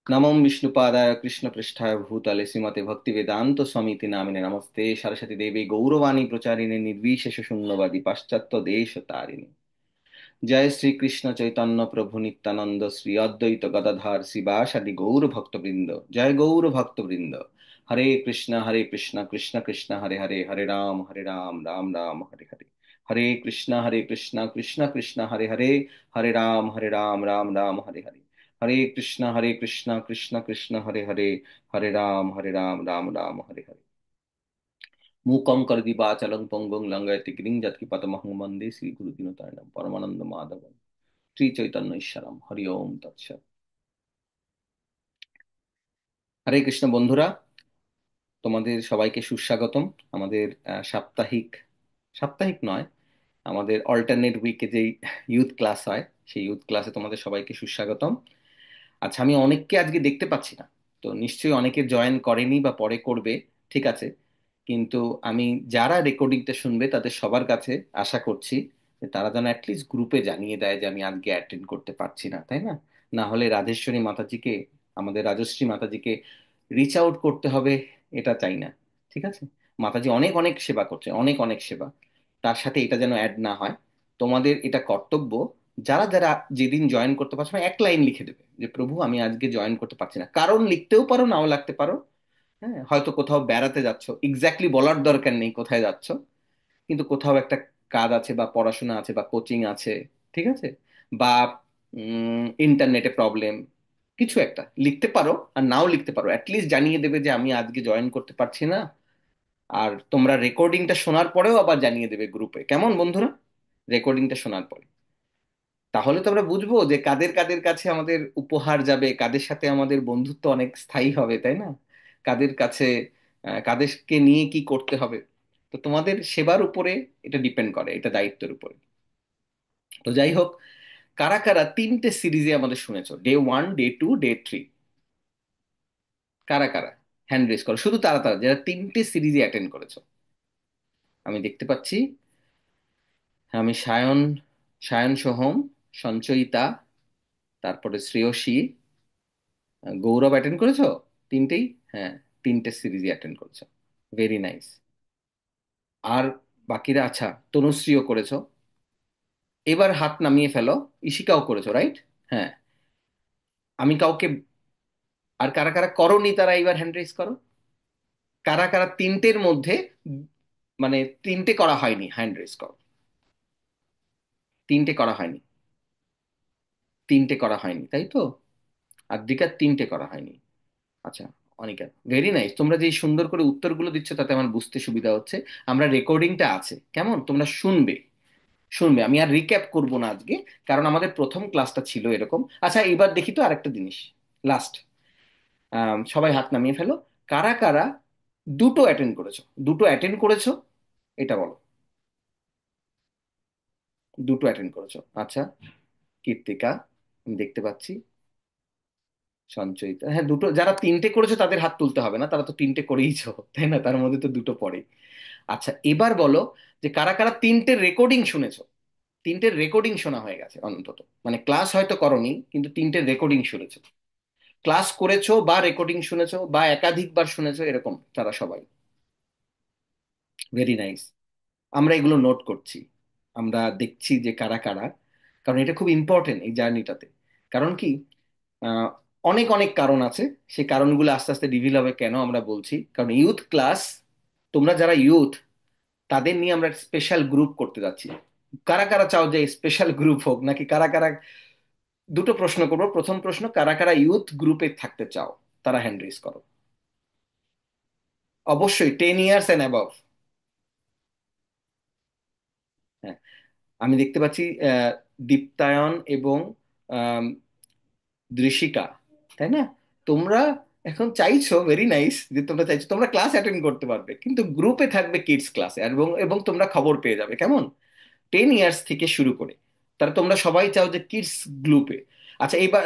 নমঃ বিষ্ণুপাদায় কৃষ্ণপৃষ্ঠায় ভূতলে শ্রীমতে ভক্তিবেদান্ত স্বামীতি নামিনে নমস্তে সরস্বতী দেবী গৌরবাণী প্রচারিণে নির্বিশেষ শূন্যবাদী পাশ্চাত্য দেশ তারিণী। জয় শ্রী কৃষ্ণ চৈতন্য প্রভু নিত্যানন্দ শ্রী অদ্বৈত গদাধর শ্রীবাসাদি গৌর ভক্তবৃন্দ। জয় গৌর ভক্তবৃন্দ। হরে কৃষ্ণ কৃষ্ণ কৃষ্ণ হরে হরে, হরে রাম রাম রাম হরে হরে। হরে কৃষ্ণ কৃষ্ণ কৃষ্ণ হরে হরে, হরে রাম রাম রাম হরে হরে। হরে কৃষ্ণ কৃষ্ণ কৃষ্ণ হরে হরে, হরে রাম রাম রাম হরে হরে। मूकं करदि वाचालं पङ्गुं लङ्घयति गिरिं यत्किपातमहं वन्दे श्रीगुरुदिनतारिणं परमानन्दमाधवं শ্রীচৈতন্য ঈশ্বরম। হরি ওম তৎসৎ। হরে কৃষ্ণ বন্ধুরা, তোমাদের সবাইকে সুস্বাগতম। আমাদের সাপ্তাহিক, সাপ্তাহিক নয়, আমাদের অল্টারনেট উইকে যেই ইউথ ক্লাস হয়, সেই ইউথ ক্লাসে তোমাদের সবাইকে সুস্বাগতম। আচ্ছা, আমি অনেককে আজকে দেখতে পাচ্ছি না, তো নিশ্চয়ই অনেকে জয়েন করেনি বা পরে করবে, ঠিক আছে। কিন্তু আমি যারা রেকর্ডিংটা শুনবে তাদের সবার কাছে আশা করছি যে তারা যেন অ্যাটলিস্ট গ্রুপে জানিয়ে দেয় যে আমি আজকে অ্যাটেন্ড করতে পারছি না, তাই না? না হলে রাজেশ্বরী মাতাজিকে, আমাদের রাজশ্রী মাতাজিকে রিচ আউট করতে হবে, এটা চাই না। ঠিক আছে, মাতাজি অনেক অনেক সেবা করছে, অনেক অনেক সেবা, তার সাথে এটা যেন অ্যাড না হয়। তোমাদের এটা কর্তব্য, যারা যারা যেদিন জয়েন করতে পারছো না, এক লাইন লিখে দেবে যে প্রভু আমি আজকে জয়েন করতে পারছি না। কারণ লিখতেও পারো, নাও লাগতে পারো। হ্যাঁ, হয়তো কোথাও বেড়াতে যাচ্ছ, এক্স্যাক্টলি বলার দরকার নেই কোথায় যাচ্ছ, কিন্তু কোথাও একটা কাজ আছে বা পড়াশোনা আছে বা কোচিং আছে, ঠিক আছে, বা ইন্টারনেটে প্রবলেম, কিছু একটা লিখতে পারো। আর নাও লিখতে পারো, অ্যাটলিস্ট জানিয়ে দেবে যে আমি আজকে জয়েন করতে পারছি না। আর তোমরা রেকর্ডিংটা শোনার পরেও আবার জানিয়ে দেবে গ্রুপে, কেমন বন্ধুরা? রেকর্ডিংটা শোনার পরে তাহলে তো আমরা বুঝবো যে কাদের কাদের কাছে আমাদের উপহার যাবে, কাদের সাথে আমাদের বন্ধুত্ব অনেক স্থায়ী হবে, তাই না? কাদের কাছে কাদেরকে নিয়ে কি করতে হবে। তো তোমাদের সেবার উপরে এটা ডিপেন্ড করে, এটা দায়িত্বের উপরে। তো যাই হোক, কারা কারা তিনটে সিরিজে আমাদের শুনেছো, day one, day two, day three? কারা কারা হ্যান্ড রেজ করো, শুধু তারা তারা যারা তিনটে সিরিজে অ্যাটেন্ড করেছো। আমি দেখতে পাচ্ছি, আমি সায়ন, সায়ন সোহম, সঞ্চয়িতা, তারপরে শ্রেয়সী, গৌরব অ্যাটেন্ড করেছো তিনটেই? হ্যাঁ, তিনটে সিরিজই অ্যাটেন্ড করেছো, ভেরি নাইস। আর বাকিরা, আচ্ছা, তনুশ্রীও করেছো। এবার হাত নামিয়ে ফেলো, ইশিকাও করেছো, রাইট? হ্যাঁ। আমি কাউকে, আর কারা কারা করোনি তারা এবার হ্যান্ড রেজ করো। কারা কারা তিনটের মধ্যে, মানে তিনটে করা হয়নি, হ্যান্ড রেজ করো। তিনটে করা হয়নি, তিনটে করা হয়নি, তাই তো? আর দিকার তিনটে করা হয়নি। আচ্ছা, অনিকা, ভেরি নাইস। তোমরা যে এই সুন্দর করে উত্তরগুলো দিচ্ছ তাতে আমার বুঝতে সুবিধা হচ্ছে। আমরা রেকর্ডিংটা আছে, কেমন তোমরা শুনবে, শুনবে। আমি আর রিক্যাপ করব না আজকে, কারণ আমাদের প্রথম ক্লাসটা ছিল এরকম। আচ্ছা, এবার দেখি তো আরেকটা জিনিস, লাস্ট। সবাই হাত নামিয়ে ফেলো। কারা কারা দুটো অ্যাটেন্ড করেছো, দুটো অ্যাটেন্ড করেছো, এটা বলো। দুটো অ্যাটেন্ড করেছো, আচ্ছা। কীর্তিকা, আমি দেখতে পাচ্ছি। সঞ্চয়িতা, হ্যাঁ দুটো। যারা তিনটে করেছো তাদের হাত তুলতে হবে না, তারা তো তিনটে করেইছো, তাই না? তার মধ্যে তো দুটো পড়ে। আচ্ছা, এবার বলো যে কারা কারা তিনটে রেকর্ডিং শুনেছো। তিনটে রেকর্ডিং শোনা হয়ে গেছে অন্তত, মানে ক্লাস হয়তো করনি কিন্তু তিনটে রেকর্ডিং শুনেছো। ক্লাস করেছো বা রেকর্ডিং শুনেছো বা একাধিকবার শুনেছো, এরকম তারা সবাই, ভেরি নাইস। আমরা এগুলো নোট করছি, আমরা দেখছি যে কারা কারা, কারণ এটা খুব ইম্পর্টেন্ট এই জার্নিটাতে। কারণ কি, আহ, অনেক অনেক কারণ আছে। সেই কারণগুলো আস্তে আস্তে রিভিল হবে কেন আমরা বলছি, কারণ ইউথ ক্লাস, তোমরা যারা ইউথ, তাদের নিয়ে আমরা স্পেশাল গ্রুপ করতে যাচ্ছি। কারা কারা চাও যে স্পেশাল গ্রুপ হোক, নাকি কারা কারা, দুটো প্রশ্ন করবো। প্রথম প্রশ্ন, কারা কারা ইউথ গ্রুপে থাকতে চাও, তারা হ্যান্ড রেজ করো। অবশ্যই 10 ইয়ার্স অ্যান্ড অ্যাবভ। হ্যাঁ, আমি দেখতে পাচ্ছি দীপ্তায়ন এবং আম, দৃশিকা, তাই না? তোমরা এখন চাইছো, ভেরি নাইস, যে তোমরা চাইছো তোমরা ক্লাস অ্যাটেন্ড করতে পারবে, কিন্তু গ্রুপে থাকবে কিডস ক্লাসে, এবং এবং তোমরা খবর পেয়ে যাবে, কেমন? 10 ইয়ার্স থেকে শুরু করে, তাহলে তোমরা সবাই চাও যে কিডস গ্রুপে। আচ্ছা, এইবার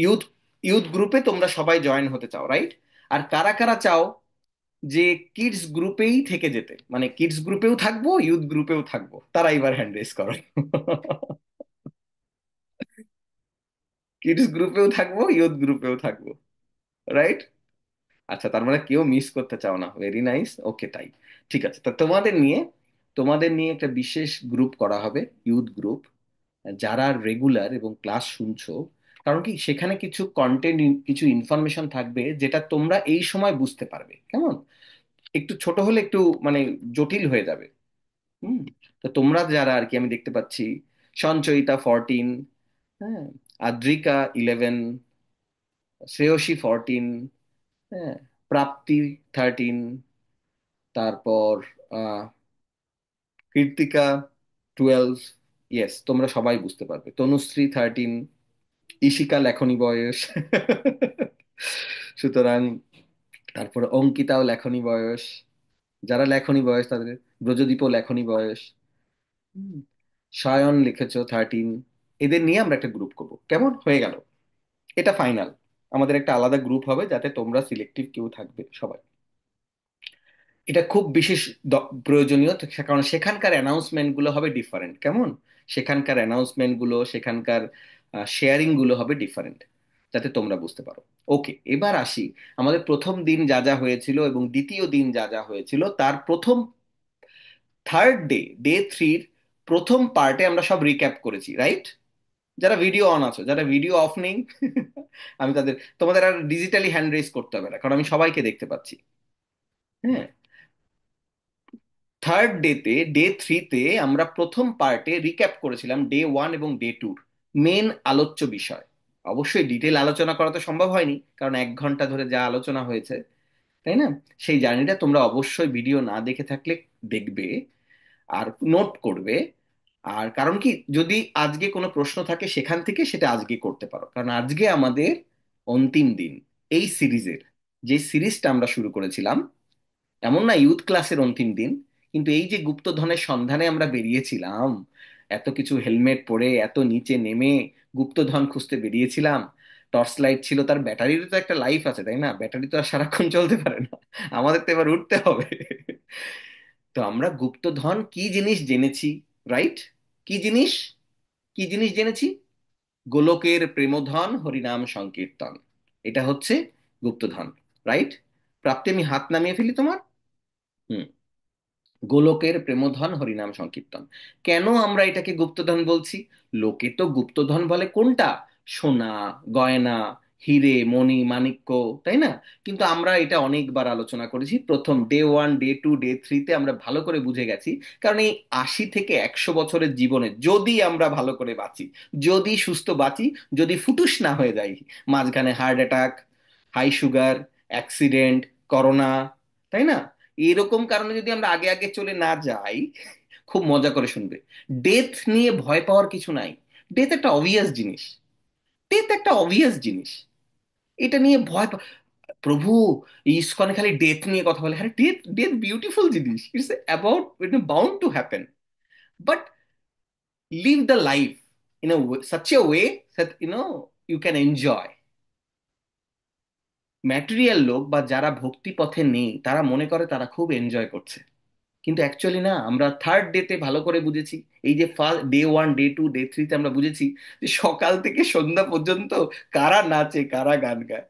ইউথ, ইউথ গ্রুপে তোমরা সবাই জয়েন হতে চাও, রাইট? আর কারা কারা চাও যে কিডস গ্রুপেই থেকে যেতে, মানে কিডস গ্রুপেও থাকবো ইউথ গ্রুপেও থাকবো, তারা এবার হ্যান্ড রেজ করো। কিডস গ্রুপেও থাকবো ইউথ গ্রুপেও থাকবো। রাইট? আচ্ছা, তার মানে কেউ মিস করতে চাও না, ভেরি নাইস, ওকে তাই। ঠিক আছে, তা তোমাদের নিয়ে একটা বিশেষ গ্রুপ করা হবে, ইউথ গ্রুপ, যারা রেগুলার এবং ক্লাস শুনছো। কারণ কি, সেখানে কিছু কন্টেন্ট, কিছু ইনফরমেশন থাকবে যেটা তোমরা এই সময় বুঝতে পারবে, কেমন? একটু ছোট হলে একটু মানে জটিল হয়ে যাবে। হুম। তো তোমরা যারা আর কি, আমি দেখতে পাচ্ছি সঞ্চয়িতা 14, হ্যাঁ, আদ্রিকা 11, শ্রেয়সী 14, হ্যাঁ, প্রাপ্তি 13, তারপর আহ কৃত্তিকা 12, ইয়েস, তোমরা সবাই বুঝতে পারবে, তনুশ্রী 13, ঈশিকা লেখনী বয়স সুতরাং, তারপরে অঙ্কিতাও লেখনী বয়স, যারা লেখনী বয়স তাদের, ব্রজদীপও লেখনী বয়স, হুম, সায়ন লিখেছো 13। এদের নিয়ে আমরা একটা গ্রুপ করব, কেমন? হয়ে গেল, এটা ফাইনাল। আমাদের একটা আলাদা গ্রুপ হবে যাতে তোমরা সিলেক্টিভ কেউ থাকবে সবাই। এটা খুব বিশেষ প্রয়োজনীয় কারণ সেখানকার অ্যানাউন্সমেন্ট গুলো হবে ডিফারেন্ট, কেমন? সেখানকার অ্যানাউন্সমেন্ট গুলো, সেখানকার শেয়ারিং গুলো হবে ডিফারেন্ট, যাতে তোমরা বুঝতে পারো। ওকে, এবার আসি আমাদের প্রথম দিন যা যা হয়েছিল এবং দ্বিতীয় দিন যা যা হয়েছিল তার প্রথম, থার্ড ডে, ডে 3-র প্রথম পার্টে আমরা সব রিক্যাপ করেছি, রাইট? যারা ভিডিও অন আছো, যারা ভিডিও অফ নেই আমি তাদের, তোমাদের আর ডিজিটালি হ্যান্ড রেজ করতে হবে না, কারণ আমি সবাইকে দেখতে পাচ্ছি। হ্যাঁ, থার্ড ডেতে, ডে 3-তে আমরা প্রথম পার্টে রিক্যাপ করেছিলাম ডে 1 এবং ডে 2-র মেন আলোচ্য বিষয়। অবশ্যই ডিটেল আলোচনা করা তো সম্ভব হয়নি, কারণ 1 ঘন্টা ধরে যা আলোচনা হয়েছে, তাই না? সেই জার্নিটা তোমরা অবশ্যই ভিডিও না দেখে থাকলে দেখবে আর নোট করবে। আর কারণ কি, যদি আজকে কোনো প্রশ্ন থাকে সেখান থেকে সেটা আজকে করতে পারো, কারণ আজকে আমাদের অন্তিম দিন এই সিরিজের। যে সিরিজটা আমরা শুরু করেছিলাম, এমন না ইউথ ক্লাসের অন্তিম দিন, কিন্তু এই যে গুপ্তধনের সন্ধানে আমরা বেরিয়েছিলাম, এত কিছু হেলমেট পরে এত নিচে নেমে গুপ্তধন খুঁজতে বেরিয়েছিলাম, টর্চ লাইট ছিল, তার ব্যাটারিরও তো একটা লাইফ আছে, তাই না? ব্যাটারি তো আর সারাক্ষণ চলতে পারে না, আমাদের তো এবার উঠতে হবে। তো আমরা গুপ্তধন কি জিনিস জেনেছি, রাইট? কি জিনিস, কি জিনিস জেনেছি? গোলকের প্রেমধন হরিনাম সংকীর্তন, এটা হচ্ছে গুপ্তধন, রাইট? প্রাপ্তি, আমি হাত নামিয়ে ফেলি তোমার। হুম। গোলকের প্রেমধন হরিনাম সংকীর্তন। কেন আমরা এটাকে গুপ্তধন বলছি? লোকে তো গুপ্তধন বলে কোনটা? সোনা, গয়না, হিরে মণি মাণিক্য, তাই না? কিন্তু আমরা এটা অনেকবার আলোচনা করেছি, প্রথম ডে 1, ডে 2, ডে 3-তে আমরা ভালো করে বুঝে গেছি। কারণ এই 80 থেকে 100 বছরের জীবনে যদি আমরা ভালো করে বাঁচি, যদি সুস্থ বাঁচি, যদি ফুটুস না হয়ে যাই মাঝখানে, heart attack, high sugar, accident, corona, তাই না, এরকম কারণে যদি আমরা আগে আগে চলে না যাই, খুব মজা করে শুনবে, ডেথ নিয়ে ভয় পাওয়ার কিছু নাই। ডেথ একটা অবভিয়াস জিনিস, ডেথ একটা অবভিয়াস জিনিস, এটা নিয়ে প্রভু, এই ইসকনে খালি ডেথ নিয়ে কথা বলে। হ্যাঁ, ডেথ, ডেথ বিউটিফুল জিনিস, it's about, bound to happen, but live the life in such a way that you can enjoy। Material লোক বা যারা ভক্তি পথে নেই তারা মনে করে তারা খুব এনজয় করছে, কিন্তু অ্যাকচুয়ালি না। আমরা থার্ড ডেতে ভালো করে বুঝেছি, এই যে ফার্স্ট ডে 1, ডে 2, ডে 3-তে আমরা বুঝেছি যে সকাল থেকে সন্ধ্যা পর্যন্ত কারা নাচে, কারা গান গায়,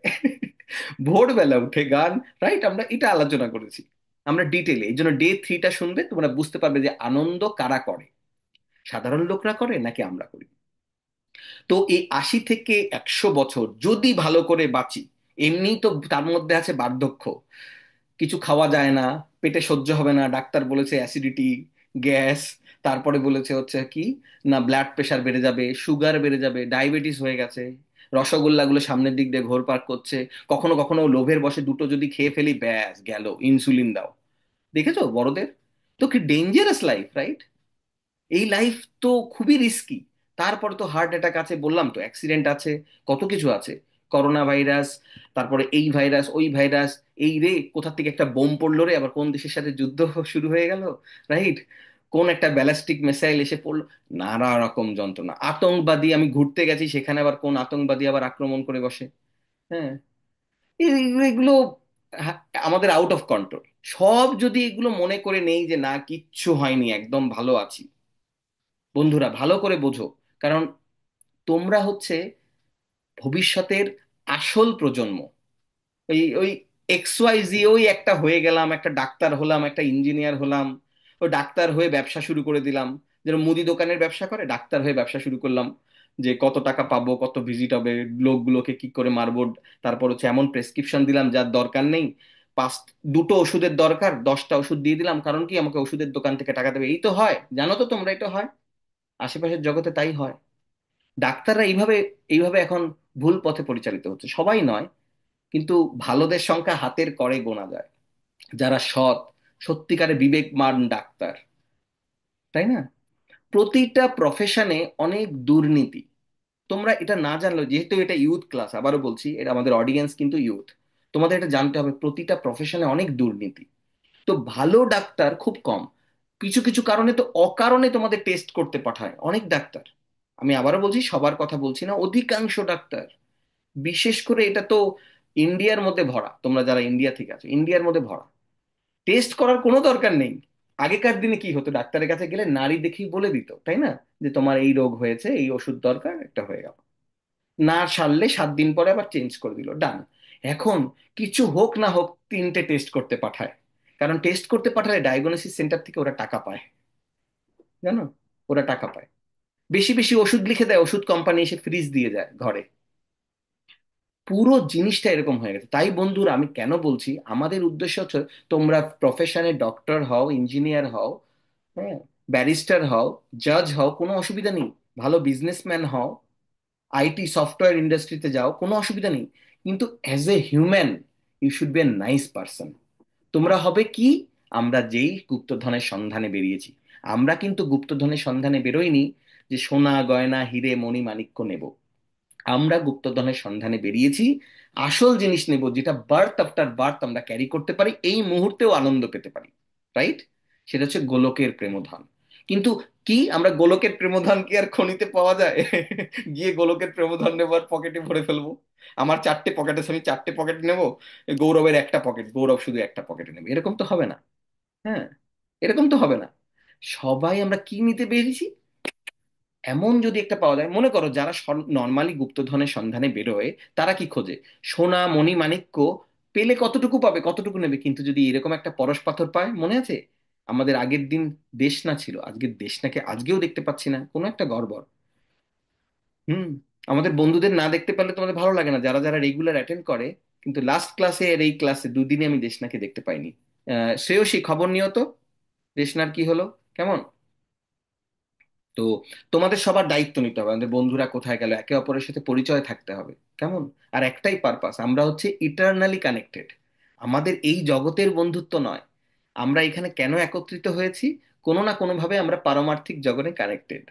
ভোরবেলা উঠে গান, রাইট? আমরা এটা আলোচনা করেছি, আমরা ডিটেলে। এই জন্য ডে 3টা শুনবে, তোমরা বুঝতে পারবে যে আনন্দ কারা করে, সাধারণ লোকরা করে নাকি আমরা করি। তো এই 80 থেকে 100 বছর যদি ভালো করে বাঁচি, এমনি তো তার মধ্যে আছে বার্ধক্য, কিছু খাওয়া যায় না, পেটে সহ্য হবে না, ডাক্তার বলেছে অ্যাসিডিটি, গ্যাস, তারপরে বলেছে হচ্ছে কি, না ব্লাড প্রেশার বেড়ে যাবে, সুগার বেড়ে যাবে, ডায়াবেটিস হয়ে গেছে, রসগোল্লাগুলো সামনের দিক দিয়ে ঘোরপাক করছে, কখনো কখনো লোভের বশে দুটো যদি খেয়ে ফেলি, ব্যাস গেল, ইনসুলিন দাও। দেখেছো বড়দের? তো কি ডেঞ্জারাস লাইফ, রাইট? এই লাইফ তো খুবই রিস্কি। তারপরে তো হার্ট অ্যাটাক আছে, বললাম তো, অ্যাক্সিডেন্ট আছে, কত কিছু আছে, করোনা ভাইরাস, তারপরে এই ভাইরাস ওই ভাইরাস, এই রে কোথা থেকে একটা বোম পড়লো রে, আবার কোন দেশের সাথে যুদ্ধ শুরু হয়ে গেল, রাইট? কোন একটা ব্যালিস্টিক মিসাইল এসে পড়লো, নানা রকম যন্ত্রণা, আতঙ্কবাদী, আমি ঘুরতে গেছি সেখানে আবার কোন আতঙ্কবাদী আবার আক্রমণ করে বসে। হ্যাঁ, এগুলো আমাদের আউট অফ কন্ট্রোল। সব যদি এগুলো মনে করে নেই যে না কিচ্ছু হয়নি, একদম ভালো আছি, বন্ধুরা ভালো করে বোঝো, কারণ তোমরা হচ্ছে ভবিষ্যতের আসল প্রজন্ম, ওই এক্স ওয়াই জি, ওই একটা হয়ে গেলাম, একটা ডাক্তার হলাম, একটা ইঞ্জিনিয়ার হলাম, ও ডাক্তার হয়ে ব্যবসা শুরু করে দিলাম। যেন মুদি দোকানের ব্যবসা করে, ডাক্তার হয়ে ব্যবসা শুরু করলাম, যে কত টাকা পাবো, কত ভিজিট হবে, লোকগুলোকে কি করে মারবো। তারপর হচ্ছে এমন প্রেসক্রিপশন দিলাম যার দরকার নেই, পাঁচ, দুটো ওষুধের দরকার, 10টা ওষুধ দিয়ে দিলাম, কারণ কি আমাকে ওষুধের দোকান থেকে টাকা দেবে। এই তো হয়, জানো তো তোমরা, এটা হয় আশেপাশের জগতে, তাই হয়। ডাক্তাররা এইভাবে এইভাবে এখন ভুল পথে পরিচালিত হচ্ছে, সবাই নয়, কিন্তু ভালোদের সংখ্যা হাতের কড়ে গোনা যায়, যারা সৎ, সত্যিকারে বিবেকমান ডাক্তার, তাই না? প্রতিটা প্রফেশনে অনেক দুর্নীতি। তোমরা এটা না জানলেও, যেহেতু এটা ইউথ ক্লাস, আবারও বলছি, এটা আমাদের অডিয়েন্স কিন্তু ইউথ, তোমাদের এটা জানতে হবে, প্রতিটা প্রফেশনে অনেক দুর্নীতি। তো ভালো ডাক্তার খুব কম। কিছু কিছু কারণে তো অকারণে তোমাদের টেস্ট করতে পাঠায় অনেক ডাক্তার। আমি আবারও বলছি, সবার কথা বলছি না, অধিকাংশ ডাক্তার, বিশেষ করে এটা তো ইন্ডিয়ার মধ্যে ভরা, তোমরা যারা ইন্ডিয়া থেকে আছো, ইন্ডিয়ার মধ্যে ভরা। টেস্ট করার কোনো দরকার নেই। আগেকার দিনে কি হতো, ডাক্তারের কাছে গেলে নাড়ি দেখেই বলে দিত, তাই না, যে তোমার এই রোগ হয়েছে, এই ওষুধ দরকার, একটা হয়ে গেল। না সারলে 7 দিন পরে আবার চেঞ্জ করে দিল, ডান। এখন কিছু হোক না হোক 3টে টেস্ট করতে পাঠায়, কারণ টেস্ট করতে পাঠালে ডায়াগনোসিস সেন্টার থেকে ওরা টাকা পায়, জানো, ওরা টাকা পায়। বেশি বেশি ওষুধ লিখে দেয়, ওষুধ কোম্পানি এসে ফ্রিজ দিয়ে যায় ঘরে। পুরো জিনিসটা এরকম হয়ে গেছে। তাই বন্ধুরা, আমি কেন বলছি, আমাদের উদ্দেশ্য হচ্ছে, তোমরা প্রফেশনে ডক্টর হও, ইঞ্জিনিয়ার হও, হ্যাঁ, ব্যারিস্টার হও, জাজ হও, কোনো অসুবিধা নেই, ভালো বিজনেসম্যান হও, আইটি সফটওয়্যার ইন্ডাস্ট্রিতে যাও, কোনো অসুবিধা নেই, কিন্তু as a human you should be a nice person. তোমরা হবে কি, আমরা যেই গুপ্তধনের সন্ধানে বেরিয়েছি, আমরা কিন্তু গুপ্তধনের সন্ধানে বেরোইনি যে সোনা গয়না হিরে মণি মাণিক্য নেব। আমরা গুপ্তধনের সন্ধানে বেরিয়েছি, আসল জিনিস নেব, যেটা বার্থ আফটার বার্থ আমরা ক্যারি করতে পারি, এই মুহূর্তেও আনন্দ পেতে পারি, রাইট? সেটা হচ্ছে গোলকের প্রেমধন। কিন্তু কি, আমরা গোলকের প্রেমধন কি আর খনিতে পাওয়া যায়? গিয়ে গোলকের প্রেমধন নেবো আর পকেটে ভরে ফেলবো। আমার 4টে পকেট আছে, আমি 4টে পকেট নেবো, গৌরবের একটা পকেট, গৌরব শুধু একটা পকেটে নেবে, এরকম তো হবে না। হ্যাঁ, এরকম তো হবে না। সবাই আমরা কি নিতে পেরেছি, এমন যদি একটা পাওয়া যায়, মনে করো যারা নর্মালি গুপ্তধনের সন্ধানে বেরোয়, তারা কি খোঁজে, সোনা মণি মাণিক্য, পেলে কতটুকু পাবে, কতটুকু নেবে। কিন্তু যদি এরকম একটা পরশ পাথর পায়, মনে আছে আমাদের আগের দিন দেশনা ছিল, আজকের দেশনাকে আজকেও দেখতে পাচ্ছি না, কোনো একটা গড়বড়। হুম। আমাদের বন্ধুদের না দেখতে পারলে তোমাদের ভালো লাগে না, যারা যারা রেগুলার অ্যাটেন্ড করে। কিন্তু লাস্ট ক্লাসে আর এই ক্লাসে দুদিনে আমি দেশনাকে দেখতে পাইনি। শ্রেয়সী, খবর নিও তো, দেশনার কি হলো, কেমন। তো তোমাদের সবার দায়িত্ব নিতে হবে, আমাদের বন্ধুরা কোথায় গেল, একে অপরের সাথে পরিচয় থাকতে হবে, কেমন। আর একটাই পারপাস, আমরা হচ্ছে ইটারনালি কানেক্টেড, আমাদের এই জগতের বন্ধুত্ব নয়। আমরা এখানে কেন একত্রিত হয়েছি, কোনো না কোনো ভাবে আমরা পারমার্থিক জগতে কানেক্টেড।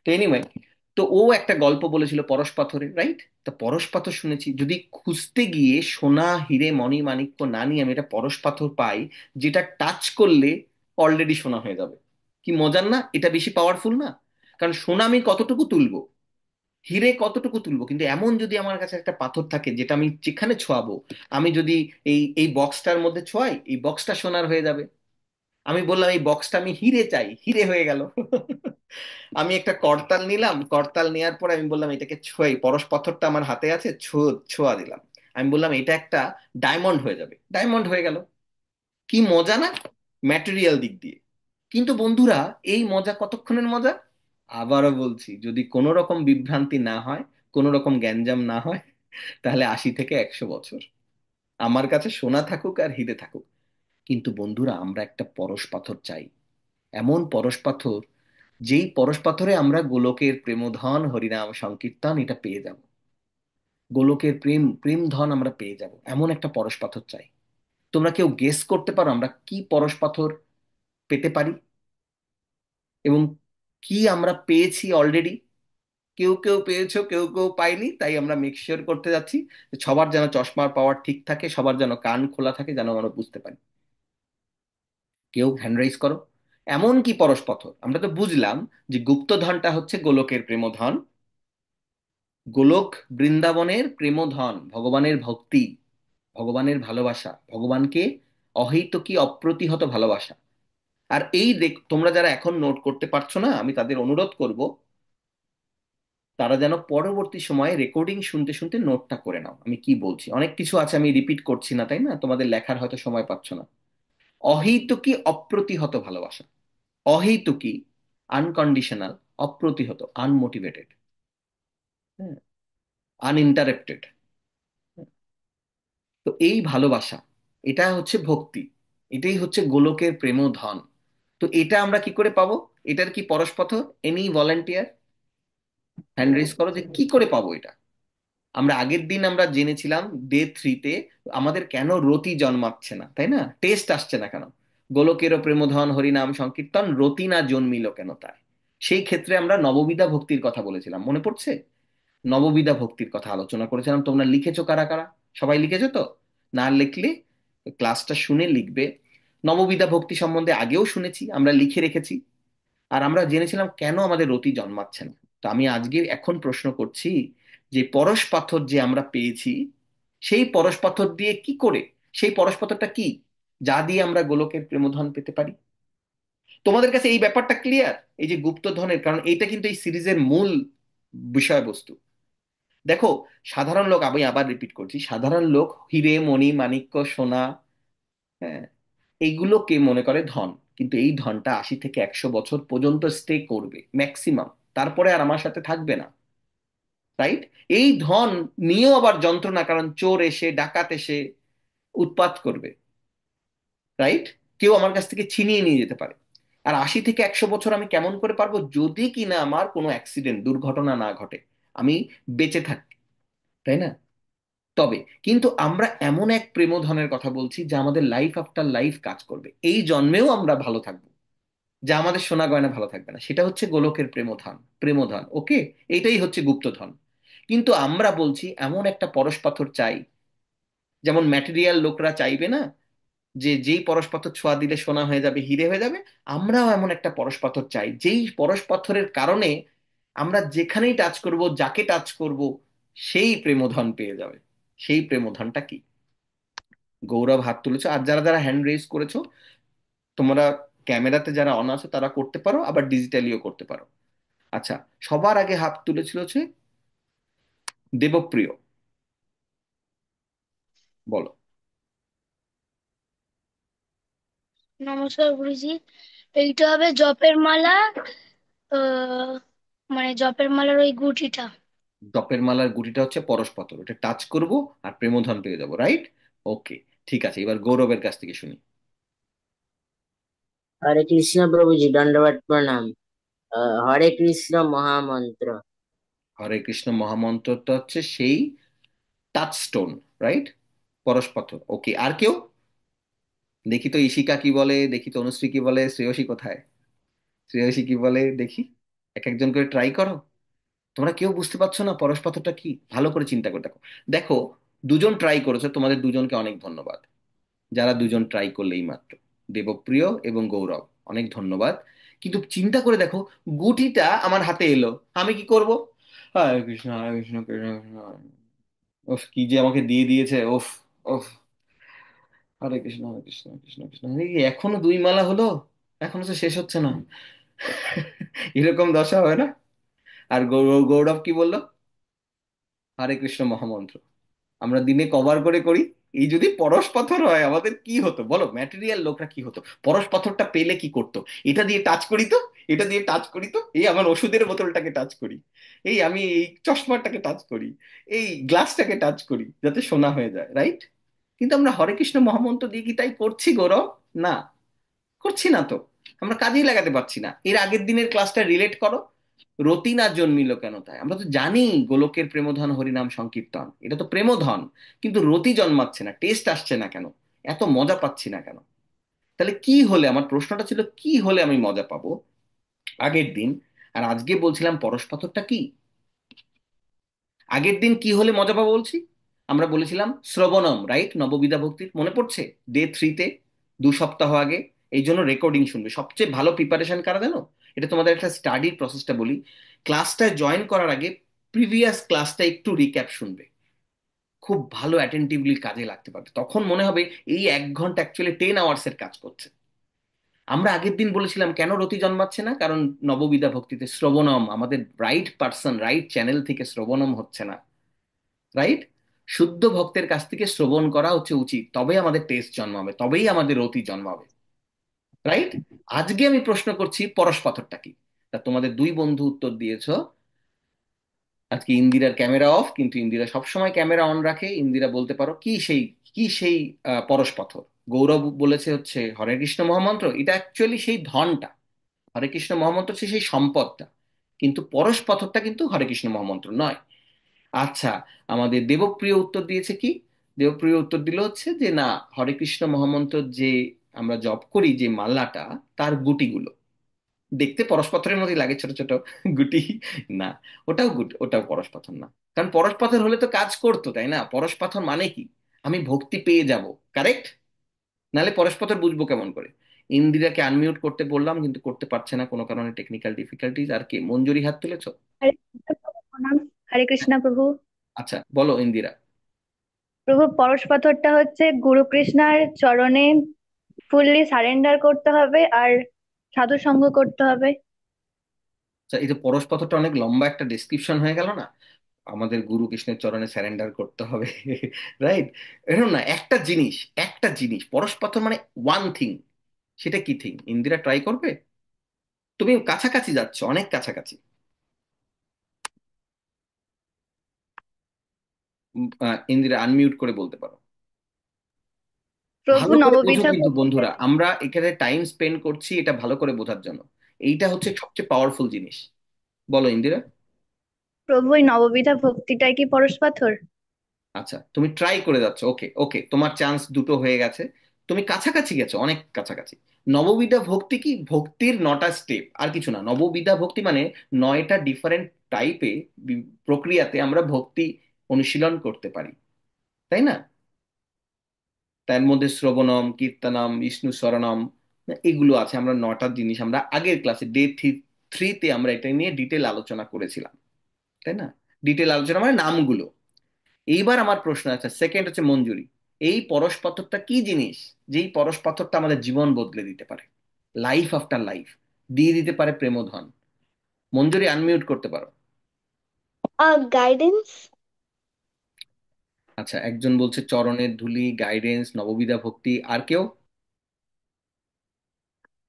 তো এনিওয়ে, তো ও একটা গল্প বলেছিল পরশ পাথরের, রাইট? তা পরশ পাথর শুনেছি, যদি খুঁজতে গিয়ে সোনা হিরে মণি মাণিক্য না নিয়ে আমি এটা পরশ পাথর পাই, যেটা টাচ করলে অলরেডি সোনা হয়ে যাবে, কি মজার না, এটা বেশি পাওয়ারফুল না? কারণ সোনা আমি কতটুকু তুলবো, হিরে কতটুকু তুলবো, কিন্তু এমন যদি আমার কাছে একটা পাথর থাকে, যেটা আমি যেখানে ছোঁয়াবো, আমি যদি এই এই বক্সটার মধ্যে ছোঁয়াই, এই বক্সটা সোনার হয়ে যাবে। আমি বললাম এই বক্সটা আমি হিরে চাই, হিরে হয়ে গেল। আমি একটা করতাল নিলাম, করতাল নেওয়ার পর আমি বললাম এটাকে ছোঁয়াই, পরশ পাথরটা আমার হাতে আছে, ছোঁয়া দিলাম, আমি বললাম এটা একটা ডায়মন্ড হয়ে যাবে, ডায়মন্ড হয়ে গেল। কি মজা না, ম্যাটেরিয়াল দিক দিয়ে। কিন্তু বন্ধুরা, এই মজা কতক্ষণের মজা? আবারও বলছি, যদি কোনো রকম বিভ্রান্তি না হয়, কোনো রকম গ্যাঞ্জাম না হয়, তাহলে 80 থেকে 100 বছর আমার কাছে সোনা থাকুক আর হিরে থাকুক। কিন্তু বন্ধুরা, আমরা একটা পরশ পাথর চাই, এমন পরশ পাথর, যেই পরশ পাথরে আমরা গোলকের প্রেমধন হরিনাম সংকীর্তন এটা পেয়ে যাব, গোলকের প্রেম প্রেম ধন আমরা পেয়ে যাব, এমন একটা পরশ পাথর চাই। তোমরা কেউ গেস করতে পারো আমরা কি পরশ পাথর পেতে পারি, এবং কি আমরা পেয়েছি অলরেডি? কেউ কেউ পেয়েছো, কেউ কেউ পাইনি, তাই আমরা মেক শিওর করতে যাচ্ছি যে সবার যেন চশমার পাওয়ার ঠিক থাকে, সবার যেন কান খোলা থাকে, যেন আমরা বুঝতে পারি। কেউ হ্যান্ড রাইজ করো। এমন কি পরশ পাথর, আমরা তো বুঝলাম যে গুপ্তধনটা হচ্ছে গোলকের প্রেমধন, গোলক বৃন্দাবনের প্রেমধন, ভগবানের ভক্তি, ভগবানের ভালোবাসা, ভগবানকে অহৈতুকী অপ্রতিহত ভালোবাসা। আর এই দেখ, তোমরা যারা এখন নোট করতে পারছো না, আমি তাদের অনুরোধ করব, তারা যেন পরবর্তী সময়ে রেকর্ডিং শুনতে শুনতে নোটটা করে নাও আমি কি বলছি। অনেক কিছু আছে, আমি রিপিট করছি না, তাই না? তোমাদের লেখার হয়তো সময় পাচ্ছ না। অহৈতুকী অপ্রতিহত ভালোবাসা, অহৈতুকী, আনকন্ডিশনাল, অপ্রতিহত, আনমোটিভেটেড, হ্যাঁ, আনইন্টারাপ্টেড। তো এই ভালোবাসা, এটা হচ্ছে ভক্তি, এটাই হচ্ছে গোলকের প্রেম ধন। তো এটা আমরা কি করে পাবো? এটার কি পরশপথ? এনি ভলেন্টিয়ার, হ্যান্ড রেজ করো যে কি করে পাবো এটা। আমরা আগের দিন আমরা জেনেছিলাম ডে 3-তে আমাদের কেন রতি জন্মাচ্ছে না, তাই না? টেস্ট আসছে না কেন? গোলকেরও প্রেমধন হরিনাম সংকীর্তন, রতি না জন্মিল কেন তাই? সেই ক্ষেত্রে আমরা নববিধা ভক্তির কথা বলেছিলাম, মনে পড়ছে? নববিধা ভক্তির কথা আলোচনা করেছিলাম। তোমরা লিখেছো কারা কারা? সবাই লিখেছো তো? না লিখলে ক্লাসটা শুনে লিখবে। নববিধা ভক্তি সম্বন্ধে আগেও শুনেছি, আমরা লিখে রেখেছি। আর আমরা জেনেছিলাম কেন আমাদের রতি জন্মাচ্ছে না। তো আমি আজকে এখন প্রশ্ন করছি যে পরশ পাথর যে আমরা পেয়েছি, সেই পরশ পাথর দিয়ে কি করে, সেই পরশ পাথরটা কি যা দিয়ে আমরা গোলকের প্রেমধন পেতে পারি? তোমাদের কাছে এই ব্যাপারটা ক্লিয়ার? এই যে গুপ্তধনের, কারণ এইটা কিন্তু এই সিরিজের মূল বিষয়বস্তু। দেখো, সাধারণ লোক, আমি আবার রিপিট করছি, সাধারণ লোক হিরে মণি মাণিক্য সোনা, হ্যাঁ, এইগুলোকে মনে করে ধন। কিন্তু এই ধনটা 80 থেকে 100 বছর পর্যন্ত স্টে করবে ম্যাক্সিমাম, তারপরে আর আমার সাথে থাকবে না। রাইট? এই ধন নিয়েও আবার যন্ত্রণা, কারণ চোর এসে, ডাকাত এসে উৎপাত করবে। রাইট? কেউ আমার কাছ থেকে ছিনিয়ে নিয়ে যেতে পারে। আর 80 থেকে 100 বছর আমি কেমন করে পারবো, যদি কিনা আমার কোনো অ্যাক্সিডেন্ট, দুর্ঘটনা না ঘটে, আমি বেঁচে থাকি, তাই না? তবে কিন্তু আমরা এমন এক প্রেমধনের কথা বলছি যা আমাদের লাইফ আফটার লাইফ কাজ করবে, এই জন্মেও আমরা ভালো থাকবো, যা আমাদের সোনা গয়না ভালো থাকবে না। সেটা হচ্ছে গোলকের প্রেমধন, প্রেমধন, ওকে? এটাই হচ্ছে গুপ্তধন। কিন্তু আমরা বলছি এমন একটা পরশ পাথর চাই, যেমন ম্যাটেরিয়াল লোকরা চাইবে না যে যেই পরশ পাথর ছোঁয়া দিলে সোনা হয়ে যাবে, হিরে হয়ে যাবে। আমরাও এমন একটা পরশ পাথর চাই, যেই পরশ পাথরের কারণে আমরা যেখানেই টাচ করব, যাকে টাচ করব, সেই প্রেমধন পেয়ে যাবে। সেই প্রেমধনটা কি? গৌরব হাত তুলেছো, আর যারা যারা হ্যান্ড রেজ করেছো, তোমরা ক্যামেরাতে যারা অন আছো তারা করতে পারো, আবার ডিজিটালিও করতে পারো। আচ্ছা, সবার আগে হাত তুলেছিল হচ্ছে দেবপ্রিয়। বলো। নমস্কার গুরুজি। এইটা হবে জপের মালা। আহ, মানে জপের মালার ওই গুটিটা। জপের মালার গুটিটা হচ্ছে পরশ পাথর, ওটা টাচ করব আর প্রেমধন পেয়ে যাবো, রাইট? ওকে, ঠিক আছে, এবার গৌরবের কাছ থেকে শুনি। हरे कृष्ण प्रभु जी दंडवत प्रणाम। हरे कृष्ण महामंत्र। হরে কৃষ্ণ মহামন্ত্রটা হচ্ছে সেই টাচ স্টোন, রাইট? পরশ পাথর, ওকে। আর কেউ? দেখি তো ঈশিকা কি বলে, দেখি তো অনুশ্রী কি বলে, শ্রেয়সী কোথায়? শ্রেয়সী কি বলে দেখি, এক একজন করে ট্রাই করো। তোমরা কেউ বুঝতে পারছো না পরশ পাথরটা কি? ভালো করে চিন্তা করে দেখো। দেখো, দুজন ট্রাই করেছো, তোমাদের দুজনকে অনেক ধন্যবাদ। যারা দুজন ট্রাই করলে এই মাত্র, দেবপ্রিয় এবং গৌরব, অনেক ধন্যবাদ। কিন্তু চিন্তা করে দেখো, গুটিটা আমার হাতে এলো, আমি কি করব? হরে কৃষ্ণ হরে কৃষ্ণ কৃষ্ণ কৃষ্ণ ওফ, কি যে আমাকে দিয়ে দিয়েছে, ওফ। ওফ, হরে কৃষ্ণ হরে কৃষ্ণ কৃষ্ণ কৃষ্ণ, এই এখনো 2 মালা হলো, এখনো তো শেষ হচ্ছে না। এরকম দশা হয় না? আর গৌরব কি বললো? হরে কৃষ্ণ মহামন্ত্র। আমরা দিনে কভার করে করি। এই যদি পরশ পাথর হয় আমাদের কি হতো বলো? ম্যাটেরিয়াল লোকরা কি হতো? পরশ পাথরটা পেলে কি করতো? এটা দিয়ে টাচ করি তো, এটা দিয়ে টাচ করি তো, এই আমার ওষুধের বোতলটাকে টাচ করি, এই আমি এই চশমাটাকে টাচ করি, এই গ্লাসটাকে টাচ করি, যাতে সোনা হয়ে যায়, রাইট? কিন্তু আমরা হরে কৃষ্ণ মহামন্ত্র দিয়ে কি তাই করছি গৌরব? না, করছি না তো। আমরা কাজেই লাগাতে পারছি না। এর আগের দিনের ক্লাসটা রিলেট করো, রতি না জন্মিল কেন তাই। আমরা তো জানি গোলকের প্রেমধন হরিনাম সংকীর্তন, এটা তো প্রেমধন। কিন্তু রতি জন্মাচ্ছে না, টেস্ট আসছে না কেন? এত মজা পাচ্ছি না কেন? তাহলে কি হলে, আমার প্রশ্নটা ছিল কি হলে আমি মজা পাবো আগের দিন। আর আজকে বলছিলাম পরশ পাথরটা কি। আগের দিন কি হলে মজা পাবো বলছি? আমরা বলেছিলাম শ্রবণম, রাইট? নববিধা ভক্তির, মনে পড়ছে? ডে 3-তে, 2 সপ্তাহ আগে। এই জন্য রেকর্ডিং শুনবে, সবচেয়ে ভালো প্রিপারেশন কারা জানো? এটা তোমাদের একটা স্টাডির প্রসেসটা বলি। ক্লাসটা জয়েন করার আগে প্রিভিয়াস ক্লাসটা একটু রিক্যাপ শুনবে, খুব ভালো অ্যাটেন্টিভলি কাজে লাগতে পারবে। তখন মনে হবে এই 1 ঘন্টা অ্যাকচুয়ালি 10 আওয়ার্স এর কাজ করছে। আমরা আগের দিন বলেছিলাম কেন রতি জন্মাচ্ছে না, কারণ নববিধা ভক্তিতে শ্রবণম, আমাদের রাইট পার্সন রাইট চ্যানেল থেকে শ্রবণম হচ্ছে না। রাইট, শুদ্ধ ভক্তের কাছ থেকে শ্রবণ করা হচ্ছে উচিত, তবেই আমাদের টেস্ট জন্মাবে, তবেই আমাদের রতি জন্মাবে। রাইট। আজকে আমি প্রশ্ন করছি পরশ পাথরটা কি। তা তোমাদের দুই বন্ধু উত্তর দিয়েছো। আজকে ইন্দিরার ক্যামেরা অফ, কিন্তু ইন্দিরা সবসময় ক্যামেরা অন রাখে। ইন্দিরা বলতে পারো কি সেই পরশ পাথর। গৌরব বলেছে হচ্ছে হরে কৃষ্ণ মহামন্ত্র, এটা অ্যাকচুয়ালি সেই ধনটা। হরে কৃষ্ণ মহামন্ত্র হচ্ছে সেই সম্পদটা, কিন্তু পরশ পাথরটা কিন্তু হরে কৃষ্ণ মহামন্ত্র নয়। আচ্ছা, আমাদের দেবপ্রিয় উত্তর দিয়েছে কি? দেবপ্রিয় উত্তর দিল হচ্ছে যে না, হরে কৃষ্ণ মহামন্ত্র যে আমরা জপ করি যে মালাটা, তার গুটিগুলো দেখতে পরশপাথরের মতোই লাগে, ছোট ছোট গুটি। না, ওটাও ওটাও পরশপাথর না। কারণ পরশপাথর হলে তো কাজ করতো, তাই না? পরশপাথর মানে কি? আমি ভক্তি পেয়ে যাব। কারেক্ট। নালে পরশপাথর বুঝবো কেমন করে? ইন্দিরাকে আনমিউট করতে বললাম, কিন্তু করতে পারছে না কোনো কারণে, টেকনিক্যাল ডিফিকাল্টিজ। আর কে? মঞ্জুরি হাত তুলেছো? হরে কৃষ্ণ প্রভু প্রণাম। হরে কৃষ্ণ প্রভু। আচ্ছা, বলো ইন্দিরা। প্রভু, পরশ পাথরটা হচ্ছে গুরু কৃষ্ণার চরণে ফুললি সারেন্ডার করতে হবে আর সাধু সঙ্গ করতে হবে। আচ্ছা, এই যে পরশপাথরটা অনেক লম্বা একটা ডেসক্রিপশন হয়ে গেল না। আমাদের গুরু কৃষ্ণের চরণে স্যারেন্ডার করতে হবে। রাইট। এরকম না, একটা জিনিস পরশপাথর মানে ওয়ান থিং। সেটা কি থিং? ইন্দিরা ট্রাই করবে? তুমি কাছাকাছি যাচ্ছ, অনেক কাছাকাছি। ইন্দিরা আনমিউট করে বলতে পারো। প্রভু ভালো করে বোঝো নববিধা কিন্তু বন্ধুরা, আমরা এখানে টাইম স্পেন্ড করছি এটা ভালো করে বোঝার জন্য। এইটা হচ্ছে সবচেয়ে পাওয়ারফুল জিনিস। বলো ইন্দিরা। প্রভু, এই নববিধা ভক্তিটাই কি পরশ পাথর? আচ্ছা, তুমি ট্রাই করে যাচ্ছ। ওকে ওকে, তোমার চান্স দুটো হয়ে গেছে। তুমি কাছাকাছি গেছো, অনেক কাছাকাছি। নববিধা ভক্তি কি? ভক্তির নটা স্টেপ, আর কিছু না। নববিধা ভক্তি মানে নয়টা ডিফারেন্ট টাইপে, প্রক্রিয়াতে আমরা ভক্তি অনুশীলন করতে পারি, তাই না? তার মধ্যে শ্রবণম, কীর্তনম, বিষ্ণু স্মরণম, এগুলো আছে। আমরা নটা জিনিস আমরা আগের ক্লাসে ডে 3-তে আমরা এটা নিয়ে ডিটেল আলোচনা করেছিলাম, তাই না? ডিটেল আলোচনা মানে নামগুলো। এইবার আমার প্রশ্ন আছে, সেকেন্ড হচ্ছে মঞ্জুরি। এই পরশ পাথরটা কি জিনিস, যেই পরশ পাথরটা আমাদের জীবন বদলে দিতে পারে, লাইফ আফটার লাইফ দিয়ে দিতে পারে প্রেমধন? মঞ্জুরি আনমিউট করতে পারো। গাইডেন্স। আচ্ছা, একজন বলছে চরণের ধুলি, গাইডেন্স, নববিধা ভক্তি। আর কেউ?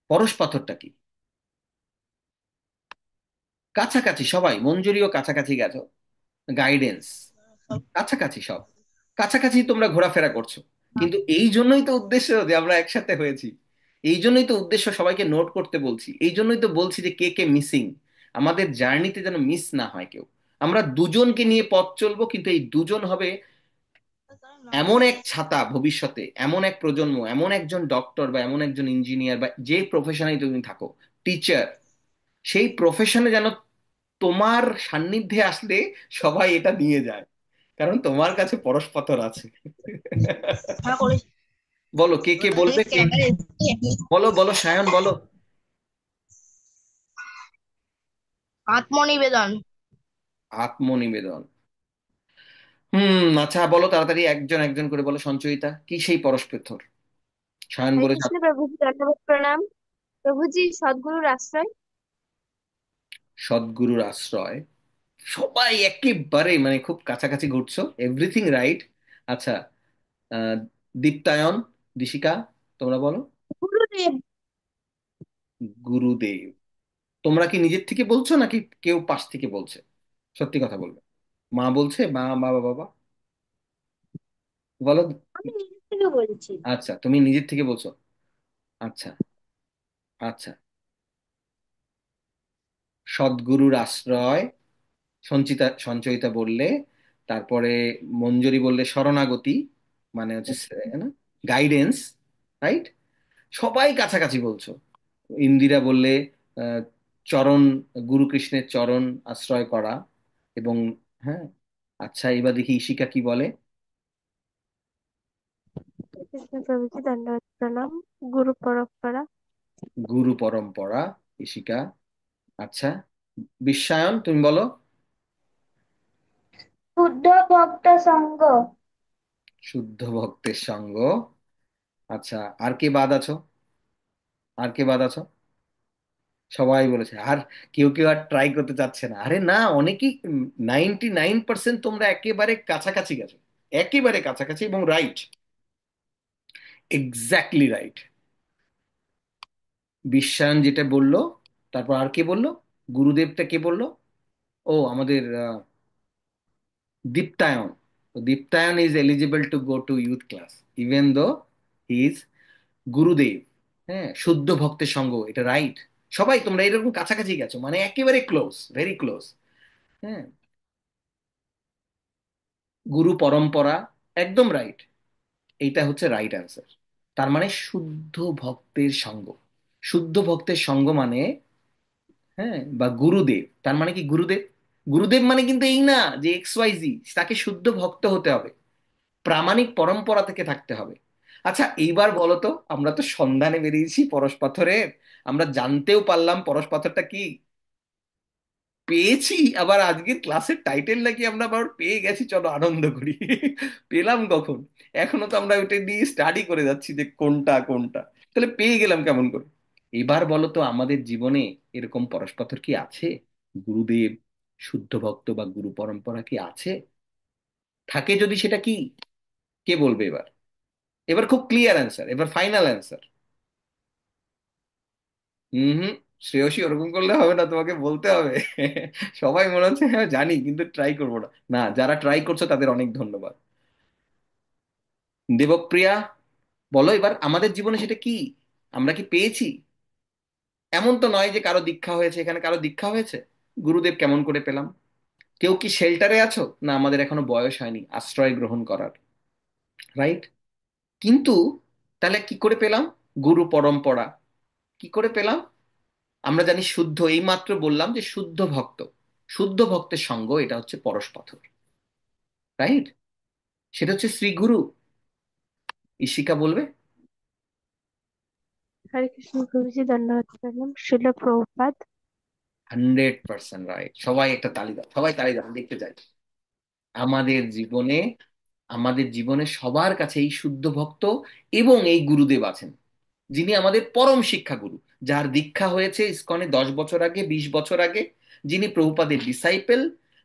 পরশ পাথরটা কি? কাছাকাছি সবাই, মঞ্জুরিও কাছাকাছি গেছো। গাইডেন্স, কাছাকাছি সব। কাছাকাছি তোমরা ঘোরাফেরা করছো। কিন্তু এই জন্যই তো উদ্দেশ্য যে আমরা একসাথে হয়েছি। এই জন্যই তো উদ্দেশ্য সবাইকে নোট করতে বলছি। এই জন্যই তো বলছি যে কে কে মিসিং, আমাদের জার্নিতে যেন মিস না হয় কেউ। আমরা দুজনকে নিয়ে পথ চলবো, কিন্তু এই দুজন হবে এমন এক ছাতা ভবিষ্যতে, এমন এক প্রজন্ম, এমন একজন ডক্টর বা এমন একজন ইঞ্জিনিয়ার বা যে প্রফেশনে তুমি থাকো, টিচার, সেই প্রফেশনে যেন তোমার সান্নিধ্যে আসলে সবাই এটা নিয়ে যায়, কারণ তোমার কাছে পরশপাথর আছে। বলো কে কে বলবে, কে? বলো বলো, সায়ন বলো। আত্মনিবেদন। আত্মনিবেদন। আচ্ছা, বলো তাড়াতাড়ি, একজন একজন করে বলো। সঞ্চয়িতা, কি সেই পরশপাথর? সায়ন হরে বলেছে কৃষ্ণ প্রভুজি, দণ্ডবত প্রণাম। প্রভুজি, সদ্গুরুর আশ্রয়। সদ্গুরুর আশ্রয়। সবাই একেবারে মানে খুব কাছাকাছি ঘুরছো, এভরিথিং রাইট। আচ্ছা, আহ, দীপ্তায়ন, দিশিকা, তোমরা বলো। গুরুদেব। গুরুদেব। তোমরা কি নিজের থেকে বলছো নাকি কেউ পাশ থেকে বলছে? সত্যি কথা বলবে। মা বলছে, মা, বাবা, বাবা, বলো। আমি নিজের থেকে বলছি। আচ্ছা, তুমি নিজের থেকে বলছো। আচ্ছা আচ্ছা, সদ্গুরুর আশ্রয়, সঞ্চয়িতা বললে। তারপরে মঞ্জরি বললে শরণাগতি, মানে হচ্ছে গাইডেন্স। রাইট। সবাই কাছাকাছি বলছো। ইন্দিরা বললে আহ, চরণ, গুরু কৃষ্ণের চরণ আশ্রয় করা। এবং হ্যাঁ, আচ্ছা, এবার দেখি ঈশিকা কি বলে। কৃষ্ণ প্রভুজি, দণ্ডবত প্রণাম। গুরু পরম্পরা। গুরু পরম্পরা, ঈশিকা। আচ্ছা, বিশ্বায়ন তুমি বলো। শুদ্ধ ভক্ত সঙ্গ। শুদ্ধ ভক্তের সঙ্গ। আচ্ছা, আর কে বাদ আছো? আর কে বাদ আছো? সবাই বলেছে। আর কেউ কেউ আর ট্রাই করতে চাচ্ছে না। আরে না, অনেকেই, 99% তোমরা একেবারে কাছাকাছি গেছো, একেবারে কাছাকাছি এবং রাইট, এক্স্যাক্টলি রাইট। বিশ্বায়ন যেটা বললো, তারপর আর কে বললো? গুরুদেবটা কে বললো? ও আমাদের Diptayan. Diptayan is eligible to go to youth class even though he is গুরুদেব। হ্যাঁ, শুদ্ধ ভক্তের সঙ্গ, এটা রাইট। সবাই তোমরা এরকম কাছাকাছি গেছো, মানে একেবারে ক্লোজ, ভেরি ক্লোজ। হ্যাঁ, গুরু পরম্পরা, একদম রাইট। এইটা হচ্ছে রাইট অ্যান্সার। তার মানে শুদ্ধ ভক্তের সঙ্গ। শুদ্ধ ভক্তের সঙ্গ মানে, হ্যাঁ, বা গুরুদেব, তার মানে কি গুরুদেব? গুরুদেব মানে কিন্তু এই না যে এক্স ওয়াই জি, তাকে শুদ্ধ ভক্ত হতে হবে, প্রামাণিক পরম্পরা থেকে থাকতে হবে। আচ্ছা, এইবার বলো তো, আমরা তো সন্ধানে বেরিয়েছি পরশ পাথরের, আমরা জানতেও পারলাম পরশ পাথরটা কি, পেয়েছি। আবার আজকের ক্লাসের টাইটেল নাকি আমরা আবার পেয়ে গেছি, চলো আনন্দ করি। পেলাম কখন? এখনো তো আমরা ওটা নিয়ে স্টাডি করে যাচ্ছি যে কোনটা কোনটা। তাহলে পেয়ে গেলাম কেমন করে? এবার বলো তো, আমাদের জীবনে এরকম পরশপাথর কি আছে? গুরুদেব, শুদ্ধ ভক্ত বা গুরু পরম্পরা কি আছে? থাকে যদি সেটা কি? কে বলবে এবার? এবার খুব ক্লিয়ার অ্যান্সার, এবার ফাইনাল অ্যান্সার। হুম হুম, শ্রেয়সী ওরকম করলে হবে না, তোমাকে বলতে হবে। সবাই মনে হচ্ছে হ্যাঁ জানি, কিন্তু ট্রাই করবো না। না, যারা ট্রাই করছো তাদের অনেক ধন্যবাদ। দেবপ্রিয়া, বলো এবার, আমাদের জীবনে সেটা কি? আমরা কি পেয়েছি? এমন তো নয় যে কারো দীক্ষা হয়েছে, এখানে কারো দীক্ষা হয়েছে। গুরুদেব কেমন করে পেলাম? কেউ কি শেল্টারে আছো? না, আমাদের এখনো বয়স হয়নি আশ্রয় গ্রহণ করার, রাইট? কিন্তু তাহলে কি করে পেলাম? গুরু পরম্পরা কি করে পেলাম? আমরা জানি শুদ্ধ, এই মাত্র বললাম যে শুদ্ধ ভক্ত, শুদ্ধ ভক্তের সঙ্গ, এটা হচ্ছে পরশ পাথর, রাইট? সেটা হচ্ছে শ্রী গুরু। ঈশিকা বলবে। হরে কৃষ্ণ প্রভুজি, দণ্ডবত প্রণাম। শিল প্রভুপাদ। 100% রাইট। সবাই একটা তালি দাও, সবাই তালি দাও, আমি দেখতে চাই। আমাদের জীবনে, আমাদের জীবনে সবার কাছে এই শুদ্ধ ভক্ত এবং এই গুরুদেব আছেন, যিনি আমাদের পরম শিক্ষা গুরু, যার দীক্ষা হয়েছে ইসকনে 10 বছর আগে, 20 বছর আগে, যিনি প্রভুপাদের ডিসাইপেল,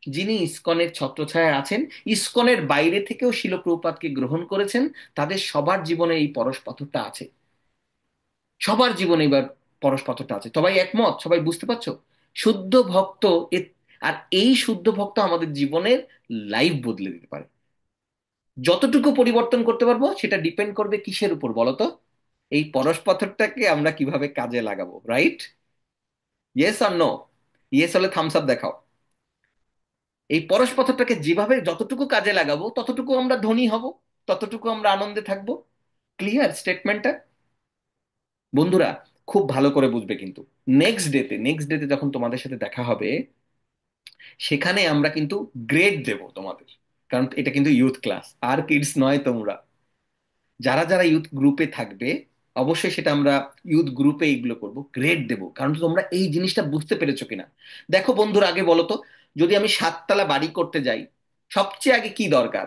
যিনি ইসকনের ছত্রছায়ায় আছেন, ইসকনের বাইরে থেকেও শিল প্রভুপাদকে গ্রহণ করেছেন। তাদের সবার জীবনে এই পরশ পাথরটা আছে, সবার জীবনে এবার পরশ পাথরটা আছে। সবাই একমত? সবাই বুঝতে পারছো? শুদ্ধ ভক্ত এ- আর এই শুদ্ধ ভক্ত আমাদের জীবনের লাইফ বদলে দিতে পারে। যতটুকু পরিবর্তন করতে পারবো সেটা ডিপেন্ড করবে কিসের উপর বলো তো? এই পরশ পাথরটাকে আমরা কিভাবে কাজে লাগাবো, রাইট? ইয়েস আর নো? ইয়েস হলে থামস আপ দেখাও। এই পরশ পাথরটাকে যেভাবে যতটুকু কাজে লাগাবো ততটুকু আমরা ধনী হব, ততটুকু আমরা আনন্দে থাকবো। ক্লিয়ার স্টেটমেন্টটা? বন্ধুরা, খুব ভালো করে বুঝবে কিন্তু। নেক্সট ডেতে যখন তোমাদের সাথে দেখা হবে, সেখানে আমরা কিন্তু গ্রেড দেব তোমাদের, কারণ এটা কিন্তু ইউথ ক্লাস, আর কিডস নয় তোমরা। যারা যারা ইউথ গ্রুপে থাকবে, অবশ্যই সেটা আমরা ইউথ গ্রুপে এইগুলো করব, গ্রেড দেব, কারণ তোমরা এই জিনিসটা বুঝতে পেরেছো কিনা। দেখো বন্ধুরা, আগে বলো তো, যদি আমি 7 তলা বাড়ি করতে যাই, সবচেয়ে আগে কি দরকার?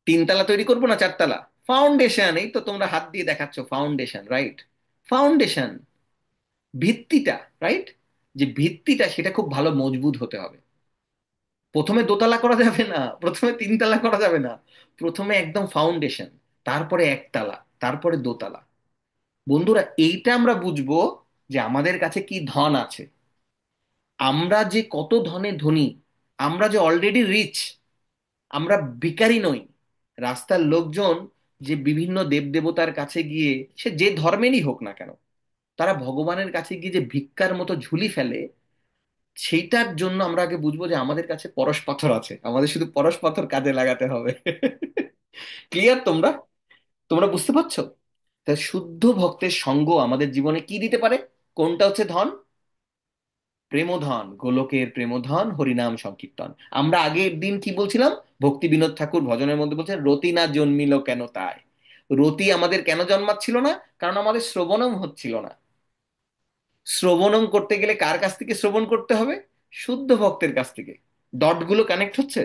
3 তলা তৈরি করবো না 4 তলা? ফাউন্ডেশন। এই তো তোমরা হাত দিয়ে দেখাচ্ছ, ফাউন্ডেশন, রাইট? ফাউন্ডেশন, ভিত্তিটা, রাইট? যে ভিত্তিটা সেটা খুব ভালো মজবুত হতে হবে। প্রথমে 2 তলা করা যাবে না, প্রথমে 3 তলা করা যাবে না, প্রথমে একদম ফাউন্ডেশন, তারপরে 1 তলা, তারপরে 2 তলা। বন্ধুরা, এইটা আমরা বুঝবো যে আমাদের কাছে কি ধন আছে, আমরা যে কত ধনে ধনী, আমরা যে অলরেডি রিচ, আমরা ভিখারি নই। রাস্তার লোকজন যে বিভিন্ন দেবদেবতার কাছে গিয়ে, সে যে ধর্মেরই হোক না কেন, তারা ভগবানের কাছে গিয়ে যে ভিক্ষার মতো ঝুলি ফেলে, সেইটার জন্য আমরা আগে বুঝবো যে আমাদের কাছে পরশ পাথর আছে, আমাদের শুধু পরশ পাথর কাজে লাগাতে হবে। ক্লিয়ার তোমরা? তোমরা বুঝতে পারছো? তা শুদ্ধ ভক্তের সঙ্গ আমাদের জীবনে কি দিতে পারে? কোনটা হচ্ছে ধন? প্রেমধন, গোলকের প্রেমধন, হরিনাম সংকীর্তন। আমরা আগের দিন কি বলছিলাম? ভক্তি বিনোদ ঠাকুর ভজনের মধ্যে বলছেন, রতি না জন্মিল কেন তাই। রতি আমাদের কেন জন্মাচ্ছিল না? কারণ আমাদের শ্রবণম হচ্ছিল না। শ্রবণম করতে গেলে কার কাছ থেকে শ্রবণ করতে হবে? শুদ্ধ ভক্তের কাছ থেকে। ডটগুলো কানেক্ট হচ্ছে?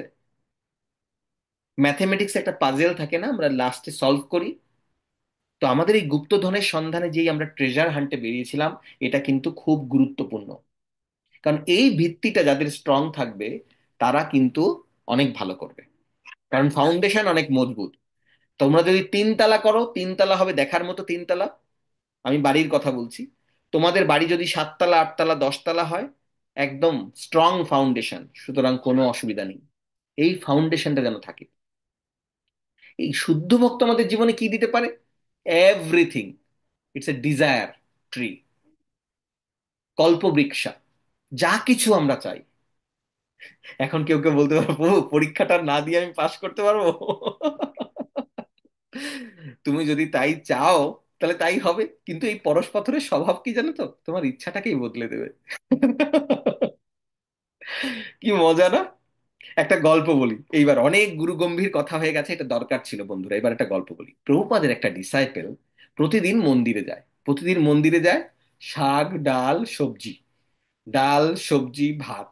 ম্যাথমেটিক্স একটা পাজেল থাকে না, আমরা লাস্টে সলভ করি। তো আমাদের এই গুপ্তধনের সন্ধানে যেই আমরা ট্রেজার হান্টে বেরিয়েছিলাম, এটা কিন্তু খুব গুরুত্বপূর্ণ। কারণ এই ভিত্তিটা যাদের স্ট্রং থাকবে, তারা কিন্তু অনেক ভালো করবে, কারণ ফাউন্ডেশন অনেক মজবুত। তোমরা যদি 3 তলা করো, 3 তলা হবে দেখার মতো 3 তলা। আমি বাড়ির কথা বলছি। তোমাদের বাড়ি যদি 7 তলা, 8 তলা, 10 তলা হয়, একদম স্ট্রং ফাউন্ডেশন, সুতরাং কোনো অসুবিধা নেই। এই ফাউন্ডেশনটা যেন থাকে। এই শুদ্ধ ভক্ত আমাদের জীবনে কি দিতে পারে? Everything. It's a desire tree, kalpavriksha, যা কিছু আমরা চাই। এখন কেউ কেউ বলতে পারবো, "প্রভু, পরীক্ষাটা না দিয়ে আমি পাশ করতে পারবো?" তুমি যদি তাই চাও, তাহলে তাই হবে, কিন্তু এই পরশ পাথরের স্বভাব কি জানো তো? তোমার ইচ্ছাটাকেই বদলে দেবে। কি মজা না? একটা গল্প বলি এইবার, অনেক গুরু গম্ভীর কথা হয়ে গেছে, এটা দরকার ছিল বন্ধুরা, এবার একটা গল্প বলি। প্রভুপাদের একটা ডিসাইপেল প্রতিদিন মন্দিরে যায়, প্রতিদিন মন্দিরে যায়। শাক, ডাল, সবজি, ডাল, সবজি, ভাত,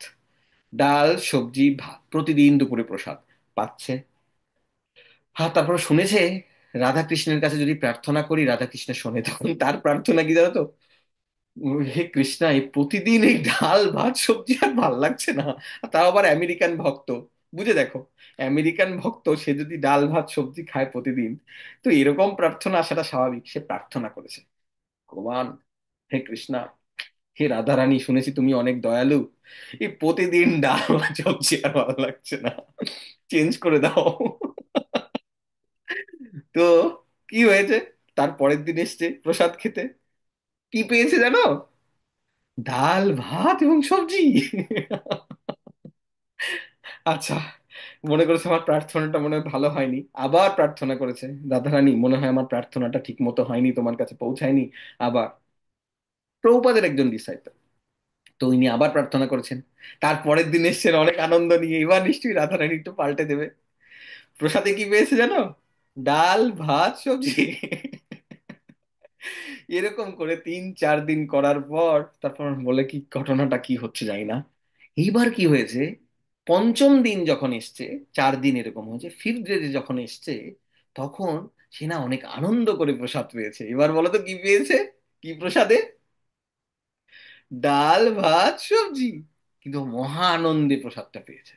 ডাল, সবজি, ভাত, প্রতিদিন দুপুরে প্রসাদ পাচ্ছে। হ্যাঁ, তারপর শুনেছে রাধা কৃষ্ণের কাছে যদি প্রার্থনা করি, রাধা কৃষ্ণ শোনে। তখন তার প্রার্থনা কি জানো তো? হে কৃষ্ণা, এই প্রতিদিন এই ডাল, ভাত, সবজি আর ভাল লাগছে না। তাও আবার আমেরিকান ভক্ত। বুঝে দেখো, আমেরিকান ভক্ত, সে যদি ডাল, ভাত, সবজি খায় প্রতিদিন, তো এরকম প্রার্থনা আসাটা স্বাভাবিক। সে প্রার্থনা করেছে, ভগবান, হে কৃষ্ণা, হে রাধারানী, শুনেছি তুমি অনেক দয়ালু, এই প্রতিদিন ডাল, ভাত, সবজি আর ভালো লাগছে না, চেঞ্জ করে দাও। তো কি হয়েছে? তার পরের দিন এসছে প্রসাদ খেতে। কি পেয়েছে জানো? ডাল, ভাত এবং সবজি। আচ্ছা, মনে করেছে আমার প্রার্থনাটা মনে হয় ভালো হয়নি, আবার প্রার্থনা করেছে, রাধারানী, মনে হয় আমার প্রার্থনাটা ঠিক মতো হয়নি, তোমার কাছে পৌঁছায়নি। আবার প্রভুপাদের একজন ডিসাইপল, তো ইনি আবার প্রার্থনা করেছেন। তার পরের দিন এসছেন অনেক আনন্দ নিয়ে, এবার নিশ্চয়ই রাধারানী একটু পাল্টে দেবে। প্রসাদে কি পেয়েছে জানো? ডাল, ভাত, সবজি। এরকম করে 3-4 দিন করার পর তারপর বলে, কি ঘটনাটা কি হচ্ছে জানি না। এইবার কি হয়েছে, পঞ্চম দিন যখন এসছে, 4 দিন এরকম হয়েছে, ফিফথ ডে যখন এসছে, তখন সে না অনেক আনন্দ করে প্রসাদ পেয়েছে। এবার বলো তো কি পেয়েছে? কি প্রসাদে? ডাল, ভাত, সবজি। কিন্তু মহা আনন্দে প্রসাদটা পেয়েছে।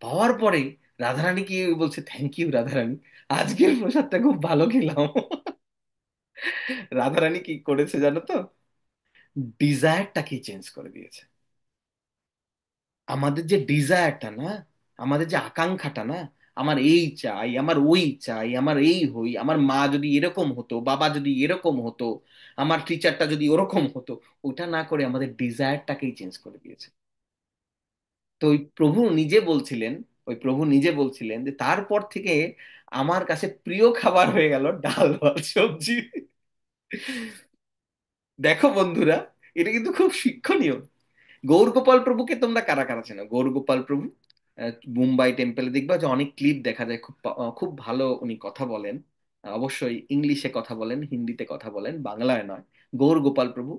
পাওয়ার পরে রাধারানী কি বলছে, থ্যাংক ইউ রাধারানী, আজকের প্রসাদটা খুব ভালো খেলাম। রাধারানী কি করেছে জানো তো? ডিজায়ারটাকে চেঞ্জ করে দিয়েছে। আমাদের যে ডিজায়ারটা না, আমাদের যে আকাঙ্ক্ষাটা না, আমার এই চাই, আমার ওই চাই, আমার এই হই, আমার মা যদি এরকম হতো, বাবা যদি এরকম হতো, আমার টিচারটা যদি ওরকম হতো, ওটা না করে আমাদের ডিজায়ারটাকেই চেঞ্জ করে দিয়েছে। তো ওই প্রভু নিজে বলছিলেন যে তারপর থেকে আমার কাছে প্রিয় খাবার হয়ে গেল ডাল, ভাত, সবজি। দেখো বন্ধুরা, এটা কিন্তু খুব শিক্ষণীয়। গৌরগোপাল প্রভুকে তোমরা কারা কারা চেনো? গৌরগোপাল প্রভু, মুম্বাই টেম্পলে দেখবা যে অনেক ক্লিপ দেখা যায়, খুব ভালো উনি কথা বলেন। অবশ্যই ইংলিশে কথা বলেন, হিন্দিতে কথা বলেন, বাংলায় নয়। গৌরগোপাল প্রভু,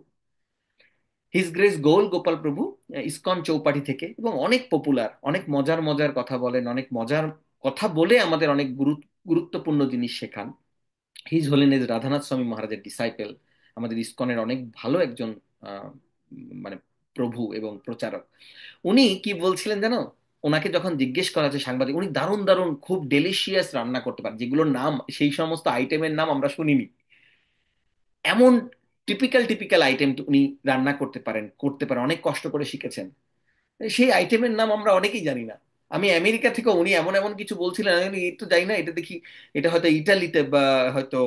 হিজ গ্রেস গৌর গোপাল প্রভু, ইসকন চৌপাটি থেকে, এবং অনেক পপুলার, অনেক মজার মজার কথা বলেন, অনেক মজার কথা বলে আমাদের অনেক গুরুত্বপূর্ণ জিনিস শেখান। হিজ হোলিনেস রাধানাথ স্বামী মহারাজের ডিসাইপেল, আমাদের ইসকনের অনেক ভালো একজন মানে প্রভু এবং প্রচারক। উনি কি বলছিলেন জানো? ওনাকে যখন জিজ্ঞেস করা হচ্ছে সাংবাদিক, উনি দারুণ দারুণ খুব ডেলিশিয়াস রান্না করতে পারেন, যেগুলোর নাম, সেই সমস্ত আইটেমের নাম আমরা শুনিনি। এমন টিপিক্যাল টিপিক্যাল আইটেম উনি রান্না করতে পারেন, অনেক কষ্ট করে শিখেছেন। সেই আইটেমের নাম আমরা অনেকেই জানি না। আমি আমেরিকা থেকে উনি এমন এমন কিছু বলছিলেন, আমি বলি, এই তো জানি না, এটা দেখি এটা হয়তো ইটালিতে বা হয়তো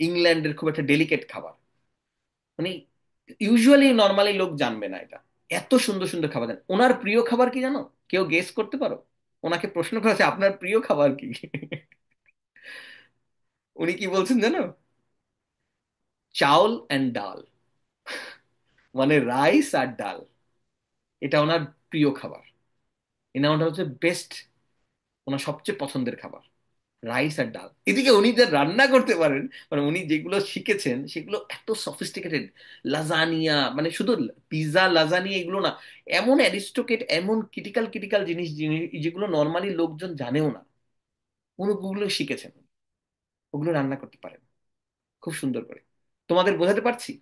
ইংল্যান্ডের খুব একটা ডেলিকেট খাবার। মানে ইউজুয়ালি নর্মালি লোক জানবে না এটা। এত সুন্দর সুন্দর খাবার দেন। ওনার প্রিয় খাবার কি জানো? কেউ গেস করতে পারো? ওনাকে প্রশ্ন করা হচ্ছে, আপনার প্রিয় খাবার কি? উনি কি বলছেন জানো? চাউল অ্যান্ড ডাল, মানে রাইস আর ডাল। এটা ওনার প্রিয় খাবার। এটা ওনার হচ্ছে বেস্ট, ওনার সবচেয়ে পছন্দের খাবার, রাইস আর ডাল। এদিকে উনি যে রান্না করতে পারেন, মানে উনি যেগুলো শিখেছেন সেগুলো এত সফিস্টিকেটেড। লাজানিয়া, মানে শুধু পিৎজা, লাজানিয়া এগুলো না, এমন অ্যারিস্টোকেট, এমন ক্রিটিক্যাল ক্রিটিক্যাল জিনিস যেগুলো নর্মালি লোকজন জানেও না, উনি ওগুলো শিখেছেন, ওগুলো রান্না করতে পারেন। খুব সুন্দর করে। তোমাদের বোঝাতে পারছি?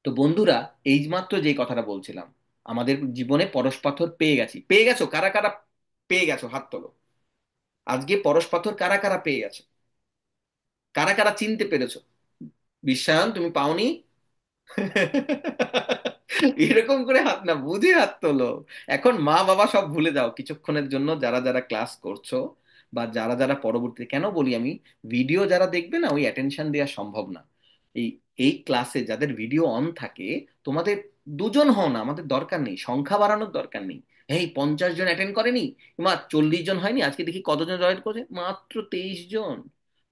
তো বন্ধুরা, এই মাত্র যে কথাটা বলছিলাম, আমাদের জীবনে পরশ পাথর পেয়ে গেছি। পেয়ে গেছো কারা কারা? পেয়ে গেছো, হাত তোলো। আজকে পরশ পাথর কারা কারা পেয়ে গেছো? কারা কারা চিনতে পেরেছো? বিশ্বায়ন, তুমি পাওনি? এরকম করে হাত না, বুঝে হাত তোলো। এখন মা বাবা সব ভুলে যাও কিছুক্ষণের জন্য, যারা যারা ক্লাস করছো বা যারা যারা পরবর্তীতে, কেন বলি আমি, ভিডিও যারা দেখবে না, ওই অ্যাটেনশন দেওয়া সম্ভব না। এই এই ক্লাসে যাদের ভিডিও অন থাকে, তোমাদের দুজন হও না, আমাদের দরকার নেই, সংখ্যা বাড়ানোর দরকার নেই। এই 50 জন অ্যাটেন্ড করেনি, মা 40 জন হয়নি, আজকে দেখি কতজন জয়েন করেছে, মাত্র 23 জন,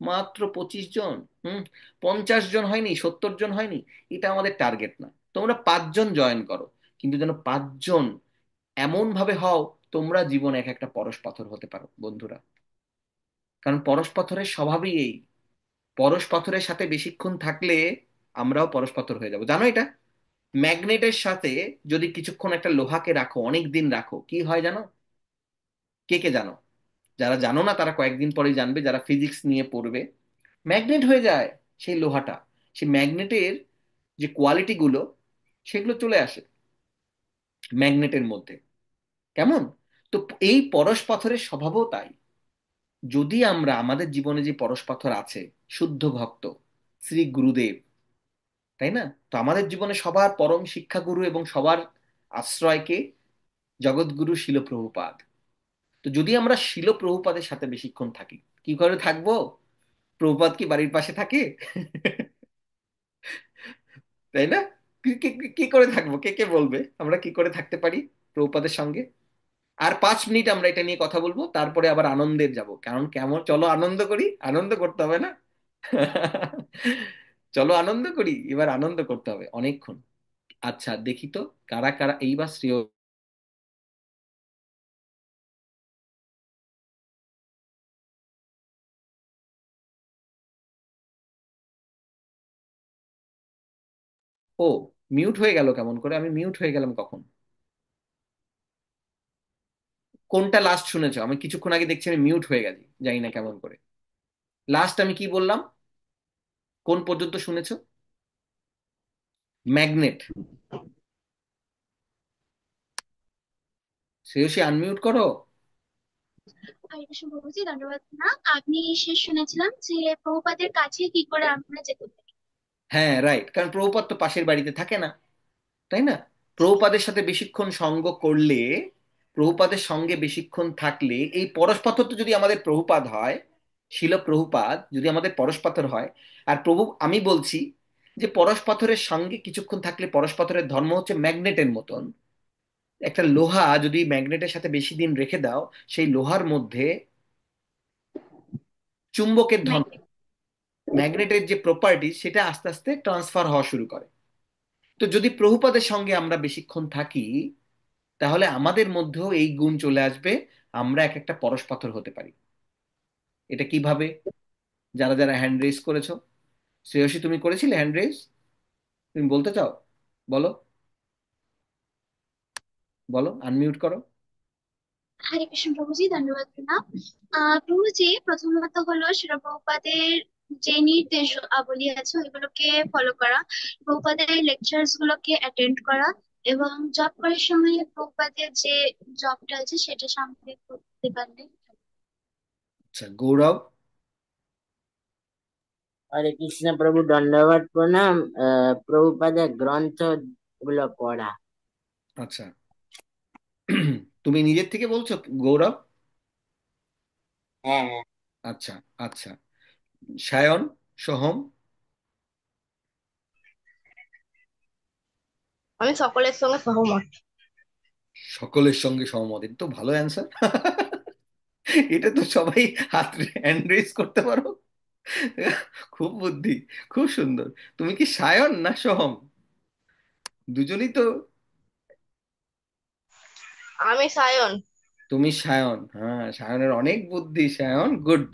মাত্র 25 জন। হুম। 50 জন হয়নি, 70 জন হয়নি। এটা আমাদের টার্গেট না। তোমরা 5 জন জয়েন করো, কিন্তু যেন 5 জন এমন ভাবে হও তোমরা জীবনে এক একটা পরশ পাথর হতে পারো বন্ধুরা। কারণ পরশ পাথরের স্বভাবই এই, পরশ পাথরের সাথে বেশিক্ষণ থাকলে আমরাও পরশ পাথর হয়ে যাব, জানো এটা? ম্যাগনেটের সাথে যদি কিছুক্ষণ একটা লোহাকে রাখো, অনেক দিন রাখো, কি হয় জানো? কে কে জানো? যারা জানো না তারা কয়েকদিন পরেই জানবে, যারা ফিজিক্স নিয়ে পড়বে। ম্যাগনেট হয়ে যায় সেই লোহাটা, সেই ম্যাগনেটের যে কোয়ালিটি গুলো, সেগুলো চলে আসে ম্যাগনেটের মধ্যে। কেমন? তো এই পরশ পাথরের স্বভাবও তাই। যদি আমরা আমাদের জীবনে যে পরশ পাথর আছে, শুদ্ধ ভক্ত, শ্রী গুরুদেব, তাই না? তো আমাদের জীবনে সবার পরম শিক্ষাগুরু এবং সবার আশ্রয়কে জগৎগুরু শিল প্রভুপাদ। তো যদি আমরা শিল প্রভুপাদের সাথে বেশিক্ষণ থাকি, কি করে থাকবো? প্রভুপাদ কি বাড়ির পাশে থাকে? তাই না? কি কি কি করে থাকবো, কে কে বলবে আমরা কি করে থাকতে পারি প্রভুপাদের সঙ্গে? আর 5 মিনিট আমরা এটা নিয়ে কথা বলবো, তারপরে আবার আনন্দের যাব। কারণ কেমন, চলো আনন্দ করি, আনন্দ করতে হবে না? চলো আনন্দ করি, এবার আনন্দ করতে হবে অনেকক্ষণ। আচ্ছা দেখি তো, কারা কারা এইবার শ্রেয়। ও, মিউট হয়ে গেল কেমন করে? আমি মিউট হয়ে গেলাম কখন? কোনটা লাস্ট শুনেছো? আমি কিছুক্ষণ আগে দেখছি আমি মিউট হয়ে গেছি, জানি না কেমন করে। লাস্ট আমি কি বললাম? কোন পর্যন্ত শুনেছো? ম্যাগনেট। শ্রেয়সী, আনমিউট করো। হরে কৃষ্ণ প্রভুজি, ধন্যবাদ না। আমি শেষ শুনেছিলাম যে প্রভুপাদের কাছে কি করে আমরা যেতে পারি। হ্যাঁ, রাইট, কারণ প্রভুপাদ তো পাশের বাড়িতে থাকে না, তাই না? প্রভুপাদের সাথে বেশিক্ষণ সঙ্গ করলে, প্রভুপাদের সঙ্গে বেশিক্ষণ থাকলে, এই পরশপাথর তো যদি আমাদের প্রভুপাদ হয়, শিল প্রভুপাদ যদি আমাদের পরশপাথর হয়, আর প্রভু, আমি বলছি যে পরশপাথরের সঙ্গে কিছুক্ষণ থাকলে, পরশপাথরের ধর্ম হচ্ছে ম্যাগনেটের মতন। একটা লোহা যদি ম্যাগনেটের সাথে বেশি দিন রেখে দাও, সেই লোহার মধ্যে চুম্বকের ধর্ম, ম্যাগনেট। ম্যাগনেটের যে প্রপার্টি, সেটা আস্তে আস্তে ট্রান্সফার হওয়া শুরু করে। তো যদি প্রভুপাদের সঙ্গে আমরা বেশিক্ষণ থাকি, তাহলে আমাদের মধ্যেও এই গুণ চলে আসবে, আমরা এক একটা পরশ পাথর হতে পারি। এটা কিভাবে? যারা যারা হ্যান্ড রেজ করেছো, শ্রেয়সী তুমি করেছিলে হ্যান্ড রেজ? তুমি বলতে চাও? বলো, বলো, আনমিউট করো। হরে কৃষ্ণ প্রভুজি, ধন্যবাদ না। প্রভুজি, প্রথমত হলো শিল প্রভুপাদের যে নির্দেশাবলী আছে ওইগুলোকে ফলো করা, প্রভুপাদের লেকচার্স গুলোকে অ্যাটেন্ড করা, এবং জব করার সময় প্রভুপাদের যে জবটা আছে সেটা সামনে করতে পারলে। আচ্ছা, গৌরব। হরে কৃষ্ণ প্রভু, দণ্ডবত প্রণাম। প্রভুপাদের গ্রন্থ গুলো পড়া। আচ্ছা, তুমি নিজের থেকে বলছো গৌরব? হ্যাঁ, হ্যাঁ। আচ্ছা, আচ্ছা। সায়ন, সোহম? আমি সকলের সঙ্গে সহমত। সকলের সঙ্গে সহমত, এটা তো ভালো অ্যান্সার। এটা তো সবাই হাত হ্যান্ড রেজ করতে পারো। খুব বুদ্ধি, খুব সুন্দর। তুমি কি সায়ন না সোহম? দুজনেই তো। আমি সায়ন। তুমি সায়ন, হ্যাঁ, সায়নের অনেক বুদ্ধি, সায়ন গুড।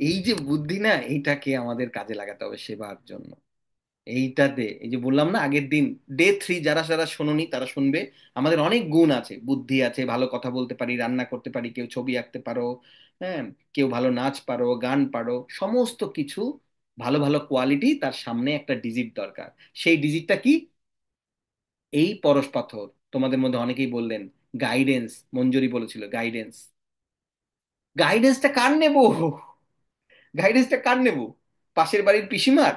এই যে বুদ্ধি না, এইটাকে আমাদের কাজে লাগাতে হবে সেবার জন্য। এইটাতে, এই যে বললাম না আগের দিন, ডে 3 যারা যারা শোনোনি তারা শুনবে। আমাদের অনেক গুণ আছে, বুদ্ধি আছে, ভালো কথা বলতে পারি, রান্না করতে পারি, কেউ ছবি আঁকতে পারো, হ্যাঁ, কেউ ভালো নাচ পারো, গান পারো, সমস্ত কিছু ভালো ভালো কোয়ালিটি, তার সামনে একটা ডিজিট দরকার। সেই ডিজিটটা কি? এই পরশ পাথর। তোমাদের মধ্যে অনেকেই বললেন গাইডেন্স, মঞ্জুরি বলেছিল গাইডেন্স। গাইডেন্সটা কার নেব? গাইডেন্সটা কার নেব? পাশের বাড়ির পিসিমার,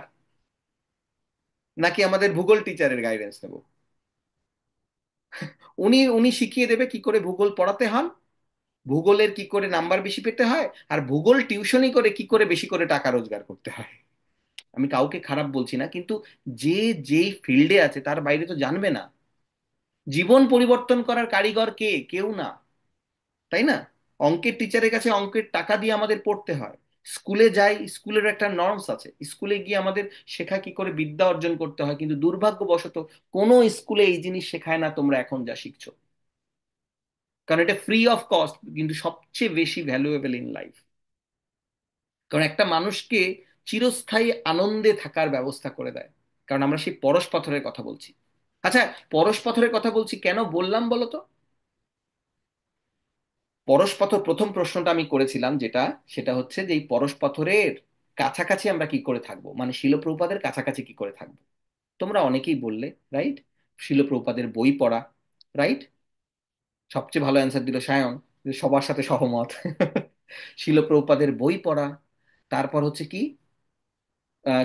নাকি আমাদের ভূগোল টিচারের গাইডেন্স নেব? উনি উনি শিখিয়ে দেবে কি করে ভূগোল পড়াতে হয়, ভূগোলের কি করে নাম্বার বেশি পেতে হয়, আর ভূগোল টিউশনি করে কি করে বেশি করে টাকা রোজগার করতে হয়। আমি কাউকে খারাপ বলছি না, কিন্তু যে যেই ফিল্ডে আছে তার বাইরে তো জানবে না। জীবন পরিবর্তন করার কারিগর কে? কেউ না, তাই না? অঙ্কের টিচারের কাছে অঙ্কের টাকা দিয়ে আমাদের পড়তে হয়। স্কুলে যাই, স্কুলের একটা নর্মস আছে, স্কুলে গিয়ে আমাদের শেখা কি করে বিদ্যা অর্জন করতে হয়, কিন্তু দুর্ভাগ্যবশত কোনো স্কুলে এই জিনিস শেখায় না তোমরা এখন যা শিখছো। কারণ এটা ফ্রি অফ কস্ট, কিন্তু সবচেয়ে বেশি ভ্যালুয়েবল ইন লাইফ। কারণ একটা মানুষকে চিরস্থায়ী আনন্দে থাকার ব্যবস্থা করে দেয়। কারণ আমরা সেই পরশ পাথরের কথা বলছি। আচ্ছা, পরশ পাথরের কথা বলছি কেন বললাম বলো তো? পরশ পাথর, প্রথম প্রশ্নটা আমি করেছিলাম যেটা, সেটা হচ্ছে যে এই পরশ পাথরের কাছাকাছি আমরা কি করে থাকবো, মানে শিলপ্রভুপাদের কাছাকাছি কি করে থাকবো। তোমরা অনেকেই বললে, রাইট, শিলপ্রভুপাদের বই পড়া, রাইট। সবচেয়ে ভালো অ্যান্সার দিল সায়ন, যে সবার সাথে সহমত। শিলপ্রভুপাদের বই পড়া, তারপর হচ্ছে কি,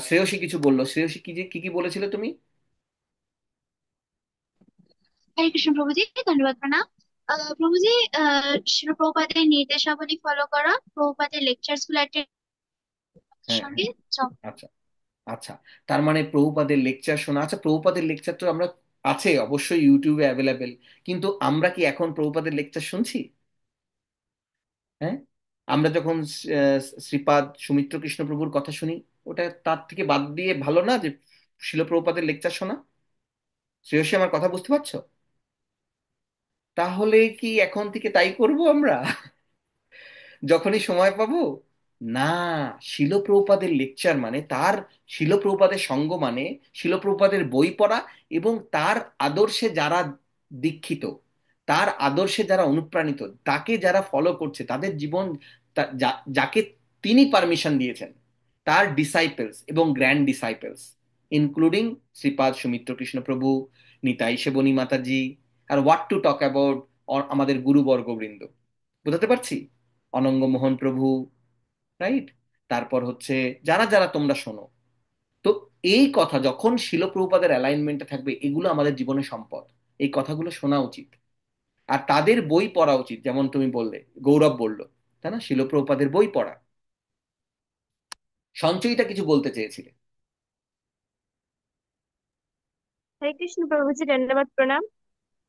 শ্রেয়সী কিছু বললো। শ্রেয়সী কি যে কি কি বলেছিলে তুমি? হরে কৃষ্ণ প্রভুজি, ধন্যবাদ প্রণাম। প্রভুজি, শিল প্রভুপাদের নির্দেশাবলী ফলো করা, প্রভুপাদের লেকচার্স গুলো attend হ্যাঁ, সঙ্গে হ্যাঁ। job। আচ্ছা, আচ্ছা। তার মানে প্রভুপাদের লেকচার শোনা। আচ্ছা, প্রভুপাদের লেকচার তো আমরা, আছে অবশ্যই ইউটিউবে অ্যাভেলেবেল, কিন্তু আমরা কি এখন প্রভুপাদের লেকচার শুনছি? হ্যাঁ, আমরা যখন শ্রীপাদ সুমিত্র কৃষ্ণ প্রভুর কথা শুনি, ওটা তার থেকে বাদ দিয়ে ভালো না যে শিল প্রভুপাদের লেকচার শোনা? শ্রেয়সী, আমার কথা বুঝতে পারছো? তাহলে কি এখন থেকে তাই করব আমরা? যখনই সময় পাবো? না, শিলপ্রভুপাদের লেকচার মানে তার, শিলপ্রভুপাদের সঙ্গ মানে শিলপ্রভুপাদের বই পড়া, এবং তার আদর্শে যারা দীক্ষিত, তার আদর্শে যারা অনুপ্রাণিত, তাকে যারা ফলো করছে, তাদের জীবন, যাকে তিনি পারমিশন দিয়েছেন, তার ডিসাইপেলস এবং গ্র্যান্ড ডিসাইপেলস, ইনক্লুডিং শ্রীপাদ সুমিত্র কৃষ্ণ প্রভু, নিতাই সেবনী মাতাজি, আর হোয়াট টু টক অ্যাবাউট আমাদের গুরুবর্গবৃন্দ। বুঝাতে পারছি? অনঙ্গ মোহন প্রভু, রাইট। তারপর হচ্ছে যারা যারা তোমরা শোনো, তো এই কথা যখন শিলপ্রভুপাদের অ্যালাইনমেন্টে থাকবে, এগুলো আমাদের জীবনের সম্পদ। এই কথাগুলো শোনা উচিত, আর তাদের বই পড়া উচিত। যেমন তুমি বললে, গৌরব বলল, তাই না, শিলপ্রভুপাদের বই পড়া। সঞ্চয়িতা কিছু বলতে চেয়েছিলে। হরে কৃষ্ণ প্রভুজি, ধন্যবাদ প্রণাম।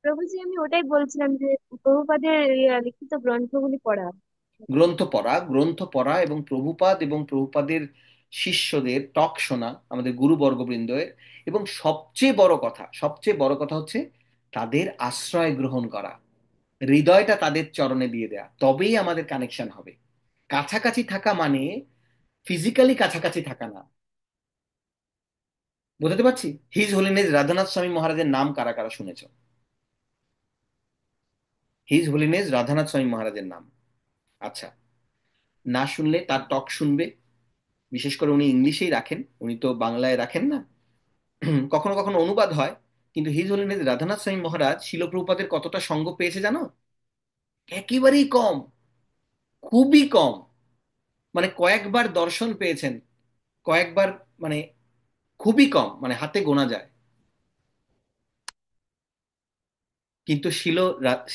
প্রভুজি, আমি ওটাই বলছিলাম যে প্রভুপাদের লিখিত গ্রন্থগুলি পড়া। গ্রন্থ পড়া এবং প্রভুপাদ এবং প্রভুপাদের শিষ্যদের টক শোনা, আমাদের গুরু বর্গবৃন্দের। এবং সবচেয়ে বড় কথা হচ্ছে তাদের আশ্রয় গ্রহণ করা, হৃদয়টা তাদের চরণে দিয়ে দেয়া, তবেই আমাদের কানেকশন হবে। কাছাকাছি থাকা মানে ফিজিক্যালি কাছাকাছি থাকা না। বোঝাতে পারছি? হিজ হোলিনেস রাধানাথ স্বামী মহারাজের নাম কারা কারা শুনেছ? হিজ হোলিনেস রাধানাথ স্বামী মহারাজের নাম। আচ্ছা, না শুনলে তার টক শুনবে। বিশেষ করে উনি ইংলিশেই রাখেন, উনি তো বাংলায় রাখেন না। কখনো কখনো অনুবাদ হয়। কিন্তু হিজ হোলিনেস রাধানাথ স্বামী মহারাজ শিলপ্রভুপাদের কতটা সঙ্গ পেয়েছে জানো? একেবারেই কম, খুবই কম। মানে কয়েকবার দর্শন পেয়েছেন, কয়েকবার, মানে খুবই কম, মানে হাতে গোনা যায়। কিন্তু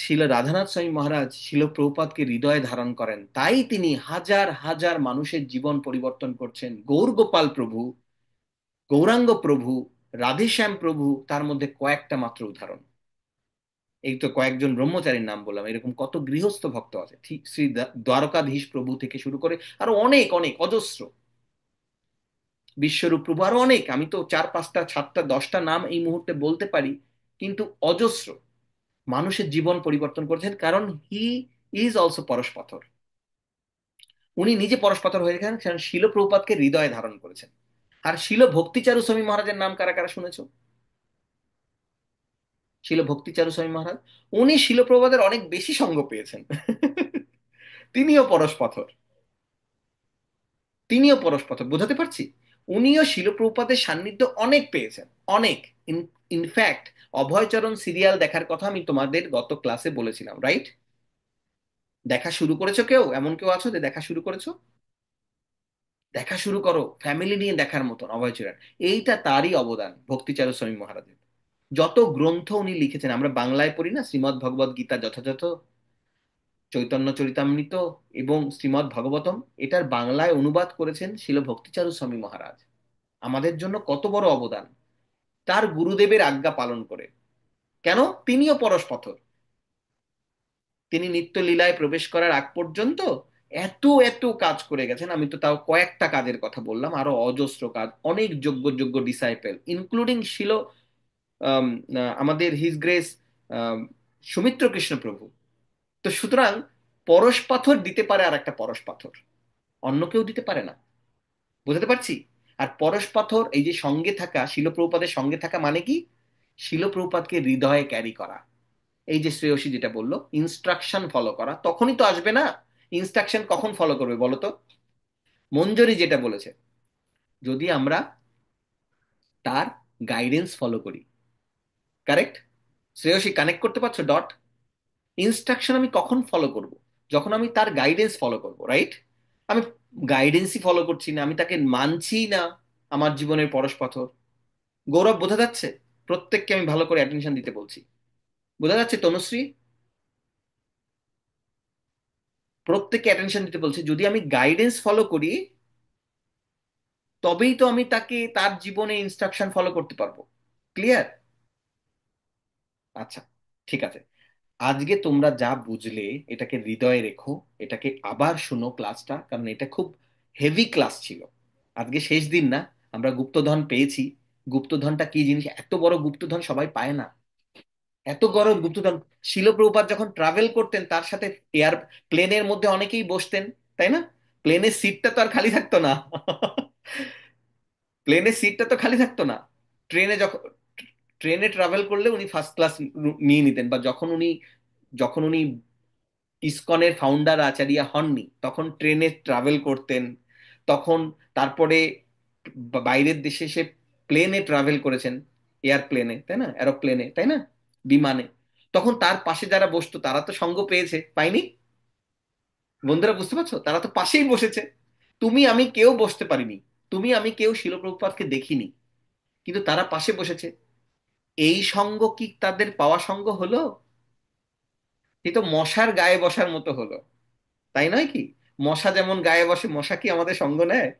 শিল রাধানাথ স্বামী মহারাজ শিলপ্রভুপাদকে হৃদয়ে ধারণ করেন, তাই তিনি হাজার হাজার মানুষের জীবন পরিবর্তন করছেন। গৌর গোপাল প্রভু, গৌরাঙ্গ প্রভু, রাধেশ্যাম প্রভু তার মধ্যে কয়েকটা মাত্র উদাহরণ। এই তো কয়েকজন ব্রহ্মচারীর নাম বললাম, এরকম কত গৃহস্থ ভক্ত আছে, ঠিক শ্রী দ্বারকাধীশ প্রভু থেকে শুরু করে আরো অনেক অনেক অজস্র, বিশ্বরূপ প্রভু, আরো অনেক। আমি তো 4, 5, 7, 10টা নাম এই মুহূর্তে বলতে পারি, কিন্তু অজস্র মানুষের জীবন পরিবর্তন করেছেন, কারণ হি ইজ অলসো পরশ পাথর। উনি নিজে পরশ পাথর হয়ে গেছেন, কারণ শিল প্রভুপাদকে হৃদয়ে ধারণ করেছেন। আর শিল ভক্তিচারু স্বামী মহারাজের নাম কারা কারা শুনেছো? শিল ভক্তিচারু স্বামী মহারাজ, উনি শিল প্রভুপাদের অনেক বেশি সঙ্গ পেয়েছেন। তিনিও পরশ পাথর, তিনিও পরশ পাথর। বোঝাতে পারছি? উনিও শিলপ্রভুপাদের সান্নিধ্য অনেক পেয়েছেন, অনেক। ইনফ্যাক্ট অভয়চরণ সিরিয়াল দেখার কথা আমি তোমাদের গত ক্লাসে বলেছিলাম, রাইট? দেখা শুরু করেছো কেউ? এমন কেউ আছো যে দেখা শুরু করেছো? দেখা শুরু করো, ফ্যামিলি নিয়ে দেখার মতন অভয়চরণ। এইটা তারই অবদান, ভক্তিচারু স্বামী মহারাজের। যত গ্রন্থ উনি লিখেছেন, আমরা বাংলায় পড়ি না, শ্রীমদ্ ভগবদ গীতা যথাযথ, চৈতন্য চরিতামৃত এবং শ্রীমদ্ ভাগবতম, এটার বাংলায় অনুবাদ করেছেন শিল ভক্তিচারু স্বামী মহারাজ। আমাদের জন্য কত বড় অবদান, তার গুরুদেবের আজ্ঞা পালন করে। কেন? তিনিও পরশপথর। তিনি নিত্য লীলায় প্রবেশ করার আগ পর্যন্ত এত এত কাজ করে গেছেন। আমি তো তাও কয়েকটা কাজের কথা বললাম, আরো অজস্র কাজ, অনেক যোগ্য যোগ্য ডিসাইপেল, ইনক্লুডিং শিল আম, আমাদের হিজ গ্রেস সুমিত্র কৃষ্ণ প্রভু। তো সুতরাং পরশ পাথর দিতে পারে আর একটা পরশ পাথর, অন্য কেউ দিতে পারে না। বুঝতে পারছি? আর পরশ পাথর এই যে সঙ্গে থাকা, শিলপ্রভুপাদের সঙ্গে থাকা মানে কি? শিলপ্রভুপাদকে হৃদয়ে ক্যারি করা। এই যে শ্রেয়সী যেটা বললো, ইনস্ট্রাকশন ফলো করা, তখনই তো আসবে না। ইনস্ট্রাকশন কখন ফলো করবে বলো তো? মঞ্জরি যেটা বলেছে, যদি আমরা তার গাইডেন্স ফলো করি। কারেক্ট? শ্রেয়সী, কানেক্ট করতে পারছো ডট? ইনস্ট্রাকশন আমি কখন ফলো করব? যখন আমি তার গাইডেন্স ফলো করব, রাইট? আমি গাইডেন্সই ফলো করছি না, আমি তাকে মানছি না আমার জীবনের পরশপথর। গৌরব, বোঝা যাচ্ছে? প্রত্যেককে আমি ভালো করে অ্যাটেনশন দিতে বলছি। বোঝা যাচ্ছে তনুশ্রী? প্রত্যেককে অ্যাটেনশন দিতে বলছি। যদি আমি গাইডেন্স ফলো করি, তবেই তো আমি তাকে তার জীবনে ইনস্ট্রাকশন ফলো করতে পারবো। ক্লিয়ার? আচ্ছা, ঠিক আছে। আজকে তোমরা যা বুঝলে এটাকে হৃদয়ে রেখো, এটাকে আবার শোনো ক্লাসটা, কারণ এটা খুব হেভি ক্লাস ছিল। আজকে শেষ দিন না, আমরা গুপ্তধন পেয়েছি। গুপ্তধনটা কি জিনিস, এত বড় গুপ্তধন সবাই পায় না। এত বড় গুপ্তধন, শিলপ্রভুপাদ যখন ট্রাভেল করতেন, তার সাথে এয়ার প্লেনের মধ্যে অনেকেই বসতেন, তাই না? প্লেনের সিটটা তো আর খালি থাকতো না। প্লেনের সিটটা তো খালি থাকতো না। ট্রেনে যখন ট্রেনে ট্রাভেল করলে উনি ফার্স্ট ক্লাস নিয়ে নিতেন, বা যখন উনি ইসকনের ফাউন্ডার আচার্য হননি, তখন ট্রেনে ট্রাভেল করতেন। তখন তারপরে বাইরের দেশে সে প্লেনে ট্রাভেল করেছেন, এয়ারপ্লেনে, তাই না, এরোপ্লেনে, তাই না, বিমানে। তখন তার পাশে যারা বসতো তারা তো সঙ্গ পেয়েছে, পাইনি? বন্ধুরা বুঝতে পারছো? তারা তো পাশেই বসেছে। তুমি আমি কেউ বসতে পারিনি, তুমি আমি কেউ শিলপ্রভুপাদকে দেখিনি, কিন্তু তারা পাশে বসেছে। এই সঙ্গ কি তাদের পাওয়া সঙ্গ হলো? এ তো মশার গায়ে বসার মতো হলো, তাই নয় কি? মশা যেমন গায়ে বসে, মশা কি আমাদের সঙ্গ নেয়?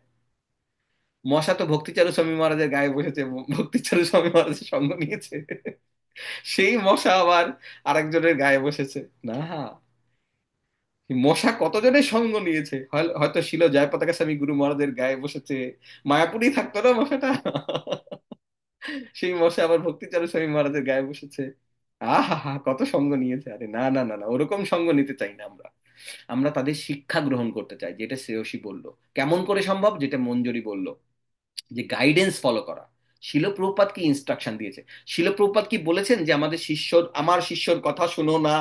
মশা তো ভক্তিচারু স্বামী মহারাজের গায়ে বসেছে, ভক্তিচারু স্বামী মহারাজের সঙ্গ নিয়েছে। সেই মশা আবার আরেকজনের গায়ে বসেছে না। মশা কতজনের সঙ্গ নিয়েছে, হয়তো শিল জয়পতাকা স্বামী গুরু মহারাজের গায়ে বসেছে, মায়াপুরি থাকতো না মশাটা। সেই মশা আবার ভক্তিচারু স্বামী মহারাজের গায়ে বসেছে। আহা হা, কত সঙ্গ নিয়েছে। আরে না না না না, ওরকম সঙ্গ নিতে চাই না আমরা। আমরা তাদের শিক্ষা গ্রহণ করতে চাই, যেটা শ্রেয়সী বলল। কেমন করে সম্ভব? যেটা মঞ্জরি বলল, যে গাইডেন্স ফলো করা। শিলপ্রভুপাদ কি ইনস্ট্রাকশন দিয়েছে? শিলপ্রভুপাদ কি বলেছেন যে আমার শিষ্যর কথা শুনো না?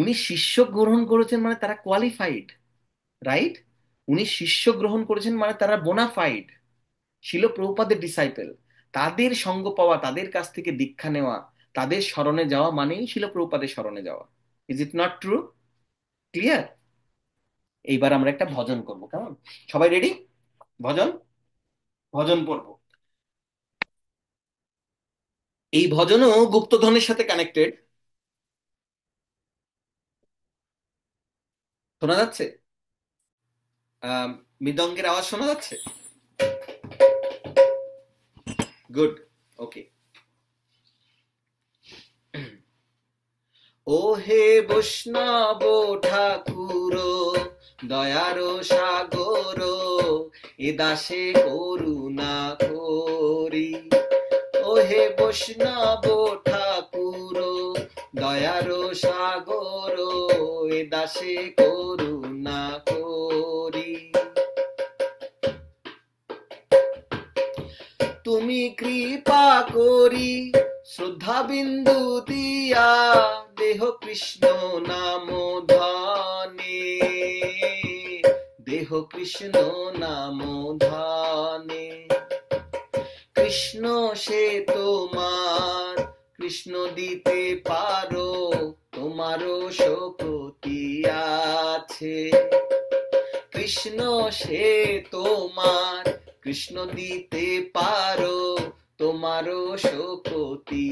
উনি শিষ্য গ্রহণ করেছেন মানে তারা কোয়ালিফাইড, রাইট? উনি শিষ্য গ্রহণ করেছেন মানে তারা বোনাফাইড শিলপ্রভুপাদের ডিসাইপেল। তাদের সঙ্গ পাওয়া, তাদের কাছ থেকে দীক্ষা নেওয়া, তাদের শরণে যাওয়া মানেই শিলপ্রভুপাদের শরণে যাওয়া। Is it not true? Clear? এইবার আমরা একটা ভজন করব, কেমন? সবাই রেডি? ভজন, ভজন পড়বো। এই ভজনও গুপ্তধনের সাথে কানেক্টেড। শোনা যাচ্ছে? আহ, মৃদঙ্গের আওয়াজ শোনা যাচ্ছে? গুড, ওকে। ও হে বৈষ্ণব ঠাকুর, দয়ার সাগর, এ দাসে করুণা করি। ও হে বৈষ্ণব ঠাকুর, দয়ার সাগর, এ দাসে করুণা করি। তুমি কৃপা করি শ্রদ্ধা বিন্দু দিয়া, দেহ কৃষ্ণ নাম ধনে, দেহ কৃষ্ণ নাম ধানে। কৃষ্ণ সে তোমার, কৃষ্ণ দিতে পারো, তোমারও শক্তি আছে। কৃষ্ণ সে তোমার, কৃষ্ণ দিতে পারো, তোমারও শক্তি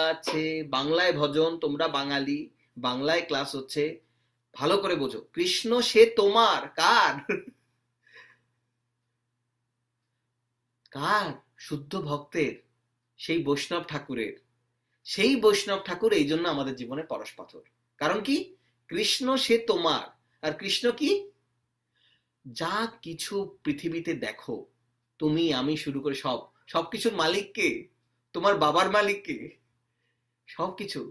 আছে। বাংলায় ভজন, তোমরা বাঙালি, বাংলায় ক্লাস হচ্ছে, ভালো করে বোঝো। কৃষ্ণ সে তোমার, কার? কার? শুদ্ধ ভক্তের, সেই বৈষ্ণব ঠাকুরের। সেই বৈষ্ণব ঠাকুর এই জন্য আমাদের জীবনে পরশ পাথর। কারণ কি? কৃষ্ণ সে তোমার। আর কৃষ্ণ কি? যা কিছু পৃথিবীতে দেখো, তুমি আমি শুরু করে সবকিছুর মালিক কে? তোমার বাবার মালিক কে? সবকিছু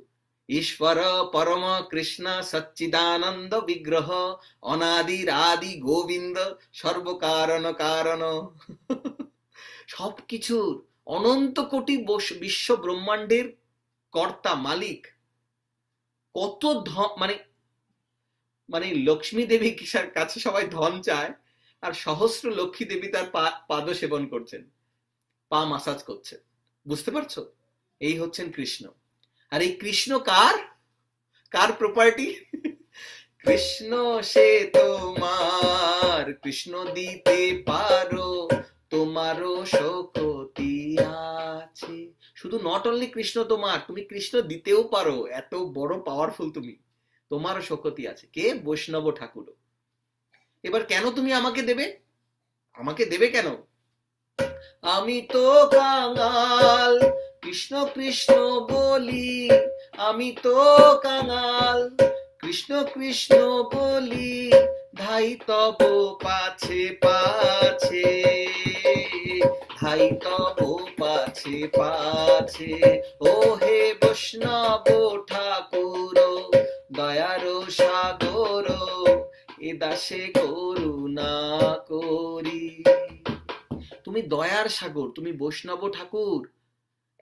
ঈশ্বর পরম কৃষ্ণ সচ্চিদানন্দ বিগ্রহ, অনাদির আদি গোবিন্দ, সর্বকারণ কারণ। সবকিছুর অনন্ত কোটি বিশ্ব ব্রহ্মাণ্ডের কর্তা, মালিক। কত ধন, মানে লক্ষ্মী দেবী কাছে সবাই ধন চায়, আর সহস্র লক্ষ্মী দেবী তার পাদ সেবন করছেন, পা মাসাজ করছেন। বুঝতে পারছো? এই হচ্ছেন কৃষ্ণ। আর এই কৃষ্ণ কার প্রপার্টি? কৃষ্ণ সে তোমার, কৃষ্ণ দিতে পারো, তোমারও শক্তি আছে। শুধু নট অনলি কৃষ্ণ তোমার, তুমি কৃষ্ণ দিতেও পারো, এত বড় পাওয়ারফুল তুমি, তোমারও শক্তি আছে। কে? বৈষ্ণব ঠাকুর। এবার কেন তুমি আমাকে দেবে? আমাকে দেবে কেন? আমি তো কাঙাল, কৃষ্ণ কৃষ্ণ বলি, আমি তো কাঙাল, কৃষ্ণ কৃষ্ণ বলি, ধাই তব পাছে পাছে, ধাই তব পাছে পাছে। ও হে বৈষ্ণব ঠাকুর, দয়ার সাগর, এ দাসে করুণা করি। তুমি দয়ার সাগর, তুমি বৈষ্ণব ঠাকুর।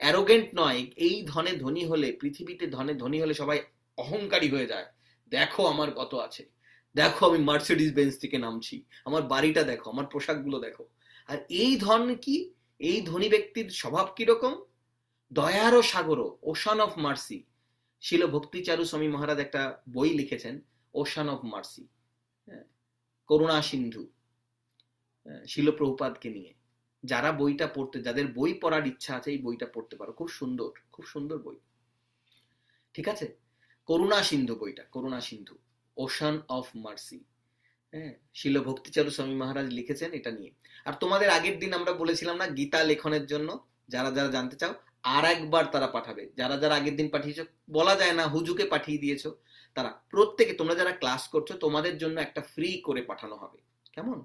অ্যারোগেন্ট নয়। এই ধনে ধনী হলে, পৃথিবীতে ধনে ধনী হলে সবাই অহংকারী হয়ে যায়। দেখো আমার কত আছে, দেখো আমি মার্সিডিজ বেঞ্চ থেকে নামছি, আমার বাড়িটা দেখো, আমার পোশাকগুলো দেখো। আর এই ধন কি? এই ধনী ব্যক্তির স্বভাব কিরকম? দয়ারও সাগর, ওশান অফ মার্সি। শিল ভক্তিচারু স্বামী মহারাজ একটা বই লিখেছেন, ওশান অফ মার্সি, করুণা সিন্ধু, শিল প্রভুপাদকে নিয়ে। যারা বইটা পড়তে, যাদের বই পড়ার ইচ্ছা আছে, এই বইটা পড়তে পারো, খুব সুন্দর, খুব সুন্দর বই। ঠিক আছে? করুণা সিন্ধু বইটা, করুণা সিন্ধু, ওশান অফ মার্সি। হ্যাঁ, শিল ভক্তিচারু স্বামী মহারাজ লিখেছেন এটা নিয়ে। আর তোমাদের আগের দিন আমরা বলেছিলাম না, গীতা লেখনের জন্য যারা যারা জানতে চাও, আর একবার তারা পাঠাবে। যারা যারা আগের দিন পাঠিয়েছো, বলা যায় না হুজুকে পাঠিয়ে দিয়েছো, তারা প্রত্যেকে, তোমরা যারা ক্লাস করছো, তোমাদের জন্য একটা ফ্রি করে পাঠানো হবে, কেমন?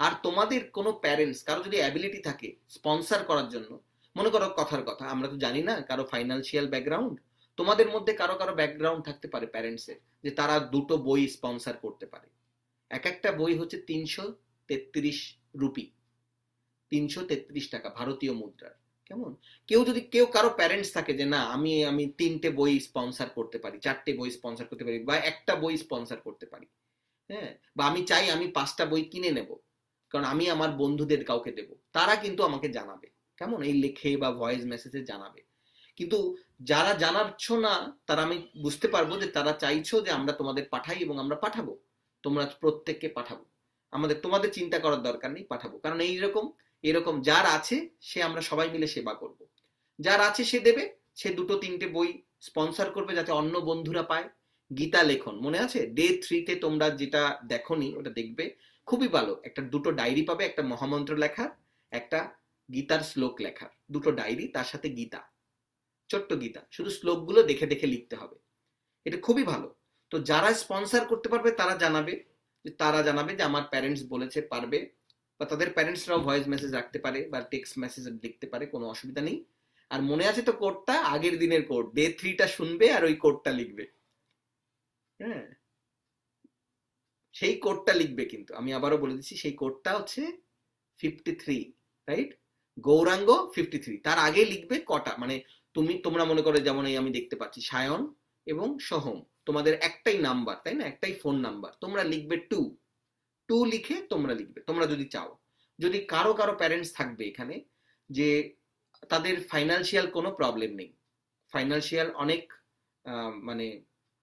আর তোমাদের কোনো প্যারেন্টস, কারো যদি অ্যাবিলিটি থাকে স্পন্সর করার জন্য, মনে করো কথার কথা, আমরা তো জানি না কারো ফাইন্যান্সিয়াল ব্যাকগ্রাউন্ড, তোমাদের মধ্যে কারো কারো ব্যাকগ্রাউন্ড থাকতে পারে প্যারেন্টসের, যে তারা দুটো বই স্পন্সর করতে পারে। এক একটা বই হচ্ছে 333 রুপি, 333 টাকা ভারতীয় মুদ্রার, কেমন? কেউ কারো প্যারেন্টস থাকে যে না, আমি 3টে বই স্পন্সর করতে পারি, 4টে বই স্পন্সর করতে পারি, বা একটা বই স্পন্সর করতে পারি, হ্যাঁ, বা আমি চাই আমি 5টা বই কিনে নেব, কারণ আমি আমার বন্ধুদের কাউকে দেব, তারা কিন্তু আমাকে জানাবে, কেমন? এই লেখে বা ভয়েস মেসেজে জানাবে। কিন্তু যারা জানাচ্ছ না, তারা, আমি বুঝতে পারবো যে তারা চাইছো যে আমরা তোমাদের পাঠাই, এবং আমরা পাঠাবো, তোমরা প্রত্যেককে পাঠাবো। তোমাদের চিন্তা করার দরকার নেই, পাঠাবো। কারণ এরকম যার আছে, সে আমরা সবাই মিলে সেবা করব। যার আছে সে দেবে, সে 2-3টে বই স্পন্সর করবে, যাতে অন্য বন্ধুরা পায়। গীতা লেখন মনে আছে? ডে 3-তে তোমরা যেটা দেখোনি ওটা দেখবে, খুবই ভালো। একটা 2টো ডায়েরি পাবে, একটা মহামন্ত্র লেখার, একটা গীতার শ্লোক লেখার, 2টো ডায়েরি, তার সাথে গীতা, ছোট্ট গীতা, শুধু শ্লোকগুলো দেখে দেখে লিখতে হবে। এটা খুবই ভালো। তো যারা স্পন্সর করতে পারবে তারা জানাবে যে আমার প্যারেন্টস বলেছে পারবে, বা তাদের প্যারেন্টসরাও ভয়েস মেসেজ রাখতে পারে বা টেক্সট মেসেজ লিখতে পারে, কোনো অসুবিধা নেই। আর মনে আছে তো কোডটা, আগের দিনের কোড, ডে 3টা শুনবে আর ওই কোডটা লিখবে। হ্যাঁ, সেই কোডটা লিখবে, কিন্তু আমি আবারও বলে দিচ্ছি, সেই কোডটা হচ্ছে 53, রাইট? গৌরাঙ্গ 53। তার আগে লিখবে কটা, মানে তোমরা মনে করে, যেমন এই আমি দেখতে পাচ্ছি সায়ন এবং সোহম, তোমাদের একটাই নাম্বার, তাই না? একটাই ফোন নাম্বার, তোমরা লিখবে 2, টু লিখে তোমরা লিখবে, তোমরা যদি চাও। যদি কারো কারো প্যারেন্টস থাকবে এখানে যে তাদের ফাইন্যান্সিয়াল কোনো প্রবলেম নেই, ফাইন্যান্সিয়াল অনেক মানে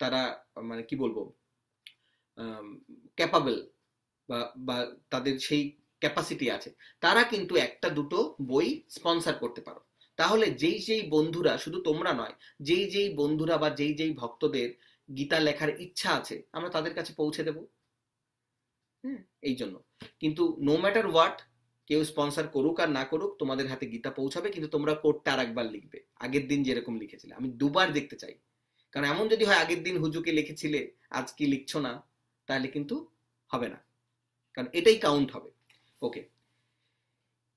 তারা মানে কি বলবো ক্যাপাবল, বা তাদের সেই ক্যাপাসিটি আছে, তারা কিন্তু একটা দুটো বই স্পন্সর করতে পারো। তাহলে যেই যেই বন্ধুরা, শুধু তোমরা নয়, যেই যেই বন্ধুরা বা যেই যেই ভক্তদের গীতা লেখার ইচ্ছা আছে আমরা তাদের কাছে পৌঁছে দেব। হ্যাঁ, এই জন্য কিন্তু নো ম্যাটার হোয়াট, কেউ স্পন্সর করুক আর না করুক, তোমাদের হাতে গীতা পৌঁছাবে, কিন্তু তোমরা কোডটা আর একবার লিখবে, আগের দিন যেরকম লিখেছিলে। আমি দুবার দেখতে চাই, কারণ এমন যদি হয় আগের দিন হুজুকে লিখেছিলে আজ কি লিখছো না, তাহলে কিন্তু হবে না, কারণ এটাই কাউন্ট হবে। ওকে,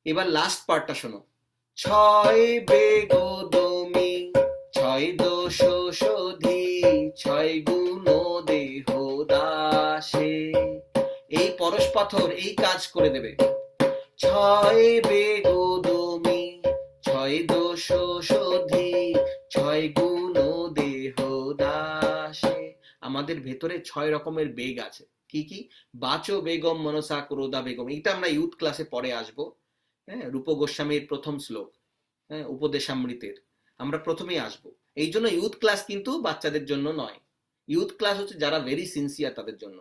এবার লাস্ট পার্টটা শোনো। ছয় বেগোদমি ছয় দোষ শোধি ছয় গুণ দেহ দাসে। এই পরশ পাথর এই কাজ করে দেবে। ছয় বেগোদমি ছয় দোষ শোধি ছয় গুণ দেহ দাসে। আমাদের ভেতরে 6 রকমের বেগ আছে। কি কি? বাচো বেগম মনসা ক্রোধা বেগম, এটা আমরা ইউথ ক্লাসে পরে আসবো। হ্যাঁ, রূপ গোস্বামীর প্রথম শ্লোক, হ্যাঁ, উপদেশামৃতের আমরা প্রথমেই আসবো। এই জন্য ইউথ ক্লাস কিন্তু বাচ্চাদের জন্য নয়, ইউথ ক্লাস হচ্ছে যারা ভেরি সিনসিয়ার তাদের জন্য।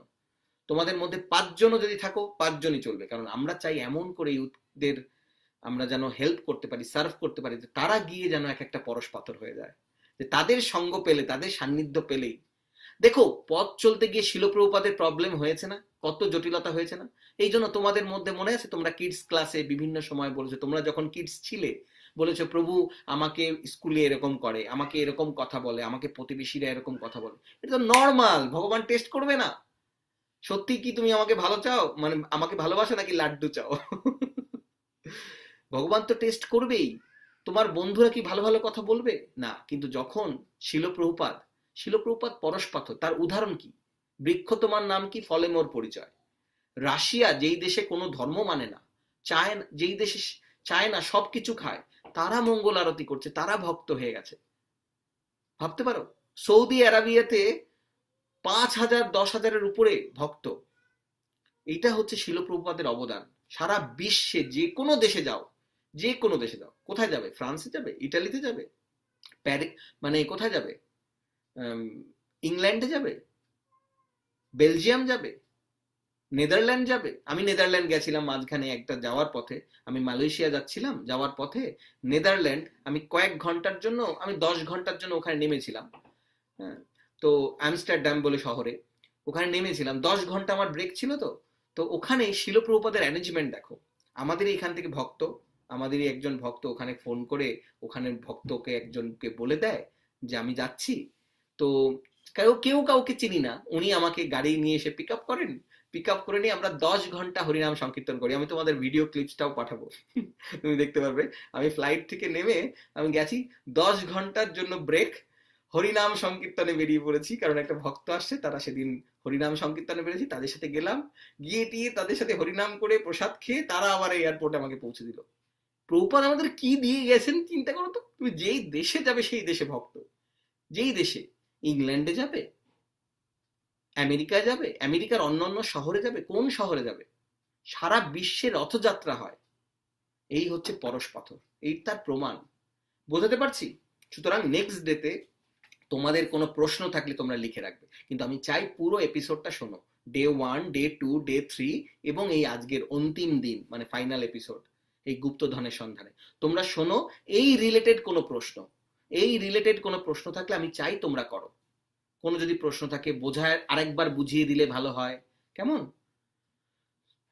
তোমাদের মধ্যে 5 জনও যদি থাকো 5 জনই চলবে, কারণ আমরা চাই এমন করে ইউথদের আমরা যেন হেল্প করতে পারি, সার্ভ করতে পারি, যে তারা গিয়ে যেন এক একটা পরশ পাথর হয়ে যায়, যে তাদের সঙ্গ পেলে, তাদের সান্নিধ্য পেলেই। দেখো, পথ চলতে গিয়ে শিলপ্রভুপাদের প্রবলেম হয়েছে না, কত জটিলতা হয়েছে না। এই জন্য তোমাদের মধ্যে মনে আছে, তোমরা কিডস ক্লাসে বিভিন্ন সময় বলেছো, তোমরা যখন কিডস ছিলে বলেছো প্রভু আমাকে স্কুলে এরকম করে, আমাকে এরকম কথা বলে, আমাকে প্রতিবেশীরা এরকম কথা বলে। এটা তো নর্মাল, ভগবান টেস্ট করবে না। সত্যি কি তুমি আমাকে ভালো চাও, মানে আমাকে ভালোবাসো নাকি লাড্ডু চাও? ভগবান তো টেস্ট করবেই। তোমার বন্ধুরা কি ভালো ভালো কথা বলবে না? কিন্তু যখন শিলপ্রভুপাদ পরশ পাথর, তার উদাহরণ কি? বৃক্ষ তোমার নাম কি, ফলে মোর পরিচয়। রাশিয়া, যেই দেশে কোনো ধর্ম মানে না, চায় না, যেই দেশে চায় না, সবকিছু খায়, তারা মঙ্গল আরতি করছে, তারা ভক্ত হয়ে গেছে। ভাবতে পারো, সৌদি আরবিয়াতে 5,000 10,000-এর উপরে ভক্ত। এইটা হচ্ছে শিলপ্রভুপাদের অবদান। সারা বিশ্বে যে কোনো দেশে যাও, যে কোনো দেশে যাও, কোথায় যাবে? ফ্রান্সে যাবে, ইটালিতে যাবে, মানে কোথায় যাবে, ইংল্যান্ডে যাবে, বেলজিয়াম যাবে, নেদারল্যান্ড যাবে। আমি নেদারল্যান্ড গেছিলাম মাঝখানে, একটা যাওয়ার পথে আমি মালয়েশিয়া যাচ্ছিলাম, যাওয়ার পথে নেদারল্যান্ড আমি কয়েক ঘন্টার জন্য, আমি 10 ঘন্টার জন্য ওখানে নেমেছিলাম। হ্যাঁ, তো আমস্টারডাম বলে শহরে, ওখানে নেমেছিলাম, 10 ঘন্টা আমার ব্রেক ছিল। তো ওখানে শিলপ্রভুপাদের অ্যারেঞ্জমেন্ট দেখো। আমাদের এখান থেকে ভক্ত, আমাদেরই একজন ভক্ত ওখানে ফোন করে, ওখানে ভক্তকে একজনকে বলে দেয় যে আমি যাচ্ছি। তো কেউ কাউকে চিনি না, উনি আমাকে গাড়ি নিয়ে এসে পিক আপ করেন, পিক আপ করে নিয়ে আমরা 10 ঘন্টা হরিনাম সংকীর্তন করি। আমি তোমাদের ভিডিও ক্লিপসটাও পাঠাবো, তুমি দেখতে পারবে। আমি ফ্লাইট থেকে নেমে আমি গেছি, 10 ঘন্টার জন্য ব্রেক, হরিনাম সংকীর্তনে বেরিয়ে পড়েছি, কারণ একটা ভক্ত আসছে, তারা সেদিন হরিনাম সংকীর্তনে বেরিয়েছি, তাদের সাথে গেলাম, গিয়ে টিয়ে তাদের সাথে হরিনাম করে প্রসাদ খেয়ে তারা আবার এয়ারপোর্টে আমাকে পৌঁছে দিল। প্রভুপাদ আমাদের কি দিয়ে গেছেন চিন্তা করো তো। তুমি যেই দেশে যাবে সেই দেশে ভক্ত, যেই দেশে, ইংল্যান্ডে যাবে, আমেরিকায় যাবে, আমেরিকার অন্যান্য শহরে যাবে, কোন শহরে যাবে, সারা বিশ্বে রথযাত্রা হয়। এই হচ্ছে পরশ পাথর, এই তার প্রমাণ। বোঝাতে পারছি? সুতরাং নেক্সট ডেতে তোমাদের কোনো প্রশ্ন থাকলে তোমরা লিখে রাখবে, কিন্তু আমি চাই পুরো এপিসোডটা শোনো, ডে 1, ডে 2, ডে 3 এবং এই আজকের অন্তিম দিন, মানে ফাইনাল এপিসোড, এই গুপ্তধনের সন্ধানে তোমরা শোনো। এই রিলেটেড কোনো প্রশ্ন থাকলে আমি চাই তোমরা করো। কোনো যদি প্রশ্ন থাকে বোঝায় আরেকবার বুঝিয়ে দিলে ভালো হয়, কেমন?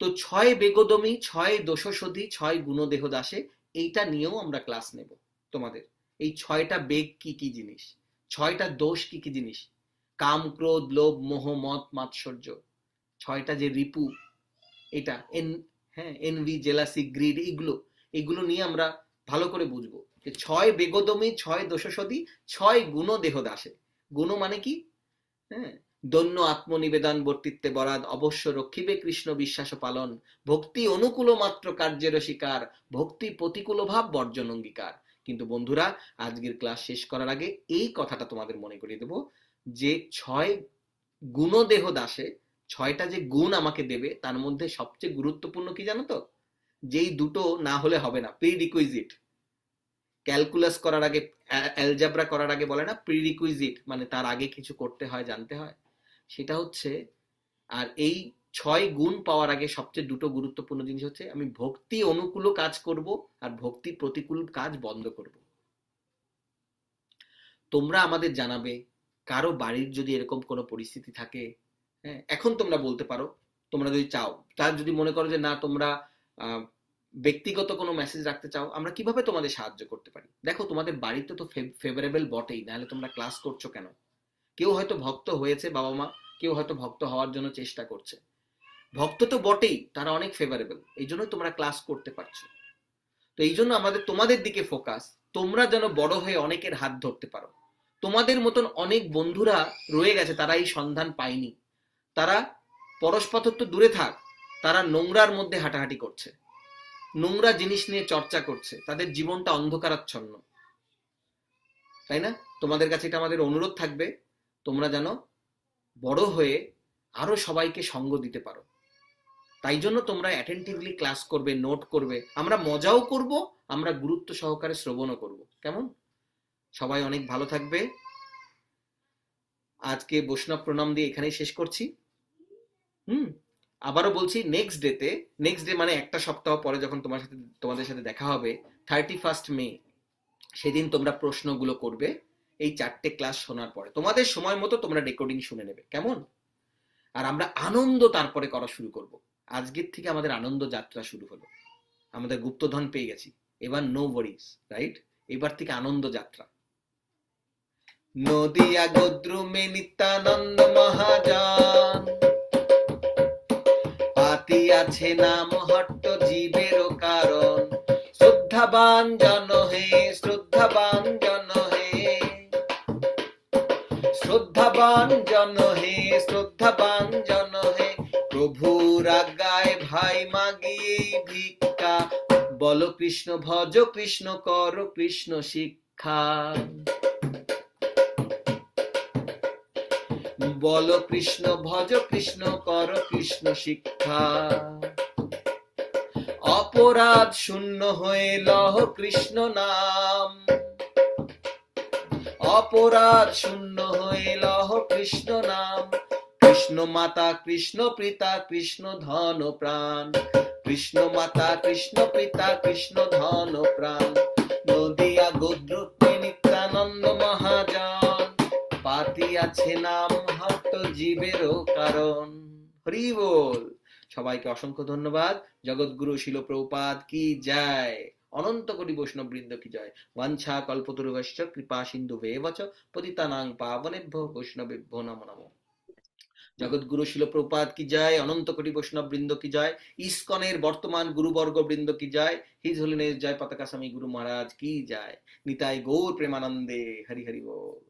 তো 6 বেগদমি 6 দোষশোধী 6 গুণদেহ দাসে, এইটা নিয়েও আমরা ক্লাস নেব তোমাদের। এই 6টা বেগ কি কি জিনিস, 6টা দোষ কি কি জিনিস, কাম ক্রোধ লোভ মোহ মদ মাৎসর্য, 6টা যে রিপু, এটা এনভি জেলাসি গ্রিড, এগুলো নিয়ে আমরা ভালো করে বুঝবো যে 6 বেগদমি 6 দোষশোধী 6 গুণদেহ দাসে। গুণ মানে কি? হ্যাঁ, দন্য আত্মনিবেদন বর্তিত্বে বরাদ, অবশ্য রক্ষিবে কৃষ্ণ বিশ্বাস পালন, ভক্তি অনুকূল মাত্র কার্যের শিকার, ভক্তি প্রতিকূল ভাব বর্জন অঙ্গীকার। কিন্তু বন্ধুরা, আজকের ক্লাস শেষ করার আগে এই কথাটা তোমাদের মনে করিয়ে দেব যে 6 গুণদেহ দাসে 6টা যে গুণ আমাকে দেবে তার মধ্যে সবচেয়ে গুরুত্বপূর্ণ কি জানো তো? যেই দুটো না হলে হবে না, প্রিরিকুইজিট। ক্যালকুলাস করার আগে, অ্যালজেব্রা করার আগে বলে না প্রিরিকুইজিট, মানে তার আগে কিছু করতে হয়, জানতে হয়, সেটা হচ্ছে। আর এই 6 গুণ পাওয়ার আগে সবচেয়ে দুটো গুরুত্বপূর্ণ জিনিস হচ্ছে আমি ভক্তি অনুকূল কাজ করব আর ভক্তি প্রতিকূল কাজ বন্ধ করব। তোমরা আমাদের জানাবে কারো বাড়ির যদি এরকম কোনো পরিস্থিতি থাকে, হ্যাঁ, এখন তোমরা বলতে পারো, তোমরা যদি চাও, তার যদি মনে করো যে না তোমরা ব্যক্তিগত কোনো মেসেজ রাখতে চাও, আমরা কিভাবে তোমাদের সাহায্য করতে পারি। দেখো তোমাদের বাড়িতে তো ফেভারেবল বটেই, নাহলে তোমরা ক্লাস করছো কেন? কেউ হয়তো ভক্ত হয়েছে বাবা মা, কেউ হয়তো ভক্ত হওয়ার জন্য চেষ্টা করছে। ভক্ত তো বটেই, তারা অনেক ফেভারেবল, এই জন্য তোমরা ক্লাস করতে পারছো। তো এই জন্য আমাদের তোমাদের দিকে ফোকাস, তোমরা যেন বড় হয়ে অনেকের হাত ধরতে পারো। তোমাদের মতন অনেক বন্ধুরা রয়ে গেছে, তারা এই সন্ধান পায়নি, তারা পরস্পর তো দূরে থাক, তারা নোংরার মধ্যে হাঁটাহাঁটি করছে, নোংরা জিনিস নিয়ে চর্চা করছে, তাদের জীবনটা অন্ধকারাচ্ছন্ন, তাই না? তোমাদের কাছে এটা আমাদের অনুরোধ থাকবে, তোমরা যেন বড় হয়ে আরো সবাইকে সঙ্গ দিতে পারো। তাই জন্য তোমরা অ্যাটেন্টিভলি ক্লাস করবে, নোট করবে, আমরা মজাও করব, আমরা গুরুত্ব সহকারে শ্রবণও করব। কেমন? সবাই অনেক ভালো থাকবে। আজকে বৈষ্ণব প্রণাম দিয়ে এখানেই শেষ করছি। আবারও বলছি, নেক্সট ডে মানে একটা সপ্তাহ পরে যখন তোমাদের সাথে দেখা হবে 31 মে, সেদিন তোমরা প্রশ্নগুলো করবে এই 4টে ক্লাস শোনার পরে। তোমাদের সময় মতো তোমরা রেকর্ডিং শুনে নেবে, কেমন? আর আমরা আনন্দ তারপরে করা শুরু করব। আজকের থেকে আমাদের আনন্দ যাত্রা শুরু হলো, আমাদের গুপ্তধন পেয়ে গেছি, এবার নো ওয়ারিজ, রাইট? এবার থেকে আনন্দ যাত্রা। নদিয়া গোদ্রুমে নিত্যানন্দ মহাজন, পাতি আছে নাম হট্ট জীবেরও কারণ, শ্রদ্ধাবান জন হে, শ্রদ্ধাবান জন হে, শ্রদ্ধাবান জন হে, শ্রদ্ধাবান জন হে, প্রভুর আজ্ঞায় ভাই মাগিয়ে ভিক্ষা, বলো কৃষ্ণ ভজ কৃষ্ণ কর কৃষ্ণ শিক্ষা, বলো কৃষ্ণ ভজ কৃষ্ণ কর কৃষ্ণ শিক্ষা, অপরাধ শূন্য হয়ে লহ কৃষ্ণ নাম, অপরাধ শূন্য হয়ে লহ কৃষ্ণ নাম, কৃষ্ণ মাতা কৃষ্ণ পিতা কৃষ্ণ ধন প্রাণ, কৃষ্ণ মাতা কৃষ্ণ পিতা কৃষ্ণ ধন প্রাণ, নদিয়া গোদ্রুমে নিত্যানন্দ মহাজন, পাতি আছে নাম হট্ট জীবেরও কারণ। হরি বল। সবাইকে অসংখ্য ধন্যবাদ। জগৎগুরু শিল প্রভুপাদ কি জয়, অনন্ত কোটি বৈষ্ণব বৃন্দ কি জয়। বাঞ্ছা কল্পতরুভ্যশ্চ কৃপা সিন্ধুভ্যেব চ পতিতানাং পাবনেভ্যো বৈষ্ণবেভ্যো নমো নমঃ। জগৎগুরু শিল প্রভুপাদ কি জয়, অনন্ত কোটি বৈষ্ণব বৃন্দ কি জয়, ইসকনের বর্তমান গুরুবর্গ বৃন্দ কি জয়, হিজ হোলিনেস জয় পতাকা স্বামী গুরু মহারাজ কি জয়, নিতাই গৌর প্রেমানন্দে। হরি হরি বল।